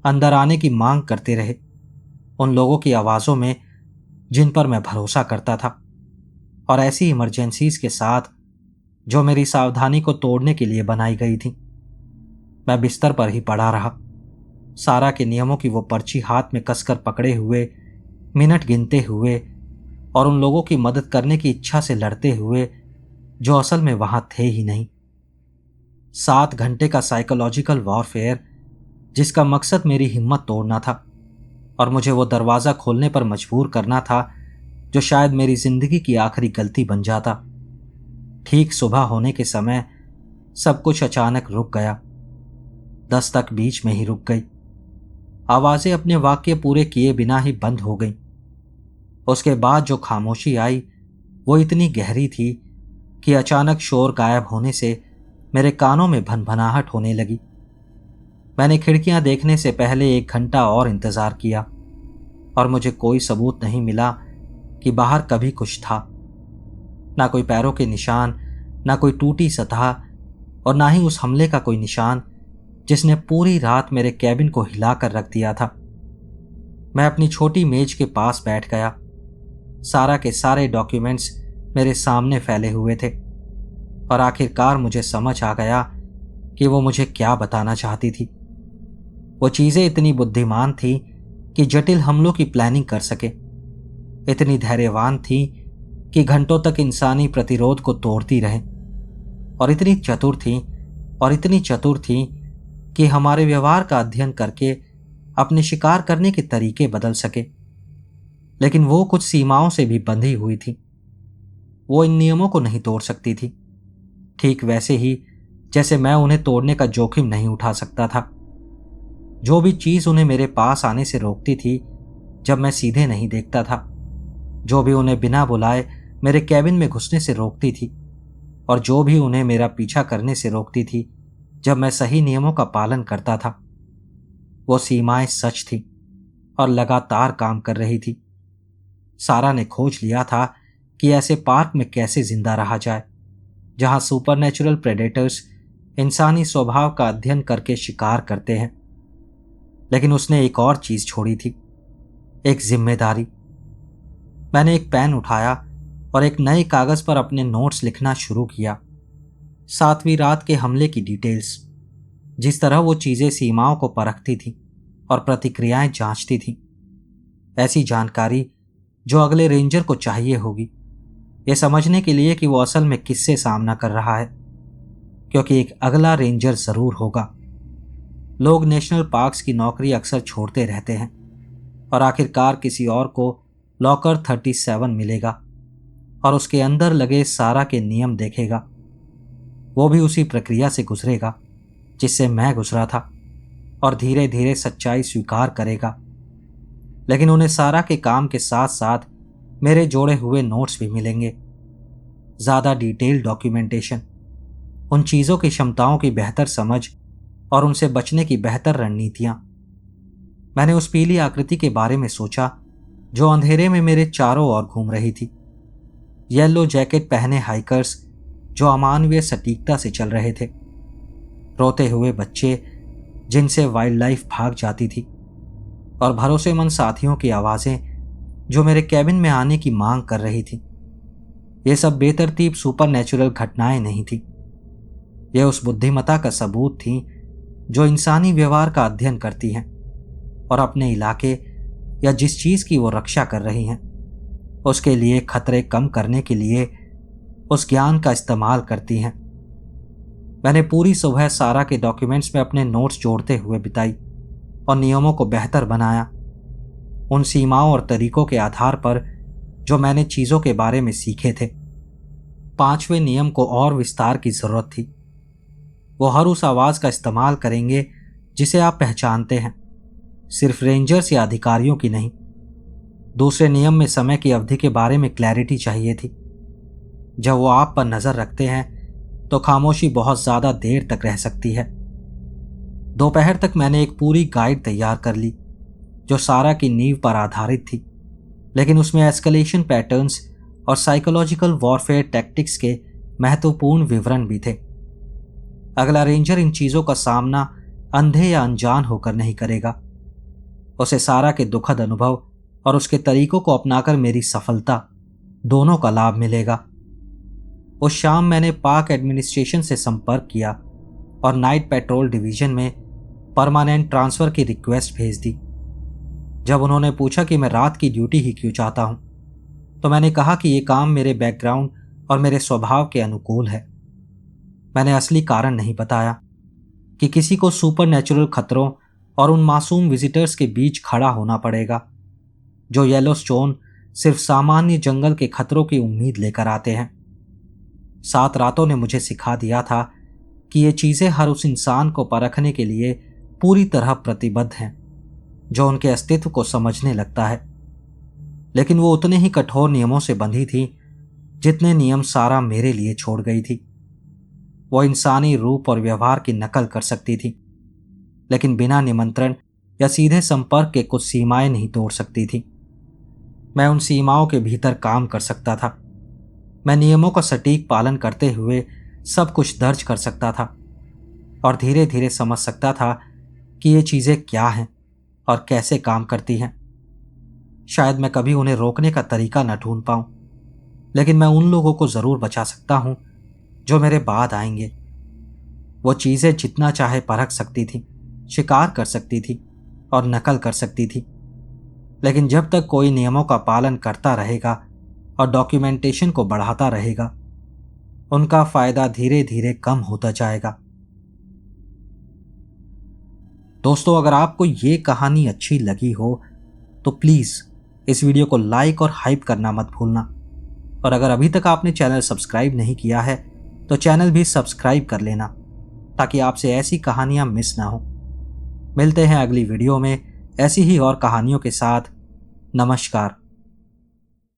A: अंदर आने की मांग करते रहे, उन लोगों की आवाजों में जिन पर मैं भरोसा करता था, और ऐसी इमरजेंसीज के साथ जो मेरी सावधानी को तोड़ने के लिए बनाई गई थी। मैं बिस्तर पर ही पड़ा रहा, सारा के नियमों की वो पर्ची हाथ में कसकर पकड़े हुए, मिनट गिनते हुए और उन लोगों की मदद करने की इच्छा से लड़ते हुए जो असल में वहां थे ही नहीं। 7 घंटे का साइकोलॉजिकल वॉरफेयर जिसका मकसद मेरी हिम्मत तोड़ना था और मुझे वो दरवाज़ा खोलने पर मजबूर करना था जो शायद मेरी जिंदगी की आखिरी गलती बन जाता। ठीक सुबह होने के समय सब कुछ अचानक रुक गया। दस्तक बीच में ही रुक गई। आवाजें अपने वाक्य पूरे किए बिना ही बंद हो गईं। उसके बाद जो खामोशी आई वो इतनी गहरी थी कि अचानक शोर गायब होने से मेरे कानों में भनभनाहट होने लगी। मैंने खिड़कियां देखने से पहले 1 घंटा और इंतजार किया और मुझे कोई सबूत नहीं मिला कि बाहर कभी कुछ था। ना कोई पैरों के निशान, ना कोई टूटी सतह और ना ही उस हमले का कोई निशान जिसने पूरी रात मेरे कैबिन को हिलाकर रख दिया था। मैं अपनी छोटी मेज के पास बैठ गया। सारा के सारे डॉक्यूमेंट्स मेरे सामने फैले हुए थे और आखिरकार मुझे समझ आ गया कि वो मुझे क्या बताना चाहती थी। वो चीजें इतनी बुद्धिमान थी कि जटिल हमलों की प्लानिंग कर सके, इतनी धैर्यवान थी कि घंटों तक इंसानी प्रतिरोध को तोड़ती रहे, और इतनी चतुर थी कि हमारे व्यवहार का अध्ययन करके अपने शिकार करने के तरीके बदल सके। लेकिन वो कुछ सीमाओं से भी बंधी हुई थी। वो इन नियमों को नहीं तोड़ सकती थी, ठीक वैसे ही जैसे मैं उन्हें तोड़ने का जोखिम नहीं उठा सकता था। जो भी चीज उन्हें मेरे पास आने से रोकती थी जब मैं सीधे नहीं देखता था, जो भी उन्हें बिना बुलाए मेरे कैबिन में घुसने से रोकती थी, और जो भी उन्हें मेरा पीछा करने से रोकती थी जब मैं सही नियमों का पालन करता था, वो सीमाएं सच थी और लगातार काम कर रही थी। सारा ने खोज लिया था कि ऐसे पार्क में कैसे जिंदा रहा जाए जहां सुपरनेचुरल प्रेडेटर्स इंसानी स्वभाव का अध्ययन करके शिकार करते हैं। लेकिन उसने एक और चीज छोड़ी थी, एक जिम्मेदारी। मैंने एक पेन उठाया और एक नए कागज पर अपने नोट्स लिखना शुरू किया। 7वीं रात के हमले की डिटेल्स, जिस तरह वो चीजें सीमाओं को परखती थी और प्रतिक्रियाएं जांचती थी, ऐसी जानकारी जो अगले रेंजर को चाहिए होगी, ये समझने के लिए कि वो असल में किससे सामना कर रहा है, क्योंकि एक अगला रेंजर जरूर होगा। लोग नेशनल पार्क्स की नौकरी अक्सर छोड़ते रहते हैं और आखिरकार किसी और को लॉकर 37 मिलेगा और उसके अंदर लगे सारा के नियम देखेगा। वो भी उसी प्रक्रिया से गुजरेगा जिससे मैं गुजरा था और धीरे धीरे सच्चाई स्वीकार करेगा। लेकिन उन्हें सारा के काम के साथ साथ मेरे जोड़े हुए नोट्स भी मिलेंगे, ज़्यादा डिटेल डॉक्यूमेंटेशन, उन चीज़ों की क्षमताओं की बेहतर समझ और उनसे बचने की बेहतर रणनीतियां। मैंने उस पीली आकृति के बारे में सोचा जो अंधेरे में मेरे चारों ओर घूम रही थी। येलो जैकेट पहने हाइकर्स जो अमानवीय सटीकता से चल रहे थे, रोते हुए बच्चे जिनसे वाइल्ड लाइफ भाग जाती थी, और भरोसेमंद साथियों की आवाज़ें जो मेरे कैबिन में आने की मांग कर रही थी। ये सब बेतरतीब सुपरनैचुरल घटनाएं नहीं थी, ये उस बुद्धिमत्ता का सबूत थी जो इंसानी व्यवहार का अध्ययन करती हैं और अपने इलाके या जिस चीज़ की वो रक्षा कर रही हैं उसके लिए खतरे कम करने के लिए उस ज्ञान का इस्तेमाल करती हैं। मैंने पूरी सुबह सारा के डॉक्यूमेंट्स में अपने नोट्स जोड़ते हुए बिताई और नियमों को बेहतर बनाया, उन सीमाओं और तरीकों के आधार पर जो मैंने चीज़ों के बारे में सीखे थे। 5वें नियम को और विस्तार की ज़रूरत थी। वो हर उस आवाज़ का इस्तेमाल करेंगे जिसे आप पहचानते हैं, सिर्फ रेंजर्स या अधिकारियों की नहीं। दूसरे नियम में समय की अवधि के बारे में क्लैरिटी चाहिए थी। जब वो आप पर नज़र रखते हैं तो खामोशी बहुत ज़्यादा देर तक रह सकती है। दोपहर तक मैंने एक पूरी गाइड तैयार कर ली जो सारा की नींव पर आधारित थी, लेकिन उसमें एस्केलेशन पैटर्न्स और साइकोलॉजिकल वॉरफेयर टैक्टिक्स के महत्वपूर्ण विवरण भी थे। अगला रेंजर इन चीज़ों का सामना अंधे या अनजान होकर नहीं करेगा। उसे सारा के दुखद अनुभव और उसके तरीकों को अपनाकर मेरी सफलता दोनों का लाभ मिलेगा। उस शाम मैंने पार्क एडमिनिस्ट्रेशन से संपर्क किया और नाइट पेट्रोल डिवीजन में परमानेंट ट्रांसफ़र की रिक्वेस्ट भेज दी। जब उन्होंने पूछा कि मैं रात की ड्यूटी ही क्यों चाहता हूं, तो मैंने कहा कि ये काम मेरे बैकग्राउंड और मेरे स्वभाव के अनुकूल है। मैंने असली कारण नहीं बताया कि किसी को सुपरनैचुरल खतरों और उन मासूम विजिटर्स के बीच खड़ा होना पड़ेगा जो येलोस्टोन सिर्फ सामान्य जंगल के खतरों की उम्मीद लेकर आते हैं। 7 रातों ने मुझे सिखा दिया था कि ये चीज़ें हर उस इंसान को परखने के लिए पूरी तरह प्रतिबद्ध हैं जो उनके अस्तित्व को समझने लगता है। लेकिन वो उतने ही कठोर नियमों से बंधी थी जितने नियम सारा मेरे लिए छोड़ गई थी। वो इंसानी रूप और व्यवहार की नकल कर सकती थी, लेकिन बिना निमंत्रण या सीधे संपर्क के कुछ सीमाएं नहीं तोड़ सकती थी। मैं उन सीमाओं के भीतर काम कर सकता था। मैं नियमों का सटीक पालन करते हुए सब कुछ दर्ज कर सकता था और धीरे धीरे समझ सकता था कि ये चीज़ें क्या हैं और कैसे काम करती हैं। शायद मैं कभी उन्हें रोकने का तरीका न ढूंढ पाऊं, लेकिन मैं उन लोगों को ज़रूर बचा सकता हूं जो मेरे बाद आएंगे। वो चीज़ें जितना चाहे परख सकती थी, शिकार कर सकती थी और नकल कर सकती थी, लेकिन जब तक कोई नियमों का पालन करता रहेगा और डॉक्यूमेंटेशन को बढ़ाता रहेगा, उनका फ़ायदा धीरे धीरे कम होता जाएगा। दोस्तों, अगर आपको ये कहानी अच्छी लगी हो तो प्लीज़ इस वीडियो को लाइक और हाइप करना मत भूलना, और अगर अभी तक आपने चैनल सब्सक्राइब नहीं किया है तो चैनल भी सब्सक्राइब कर लेना ताकि आपसे ऐसी कहानियाँ मिस ना हो। मिलते हैं अगली वीडियो में ऐसी ही और कहानियों के साथ। नमस्कार।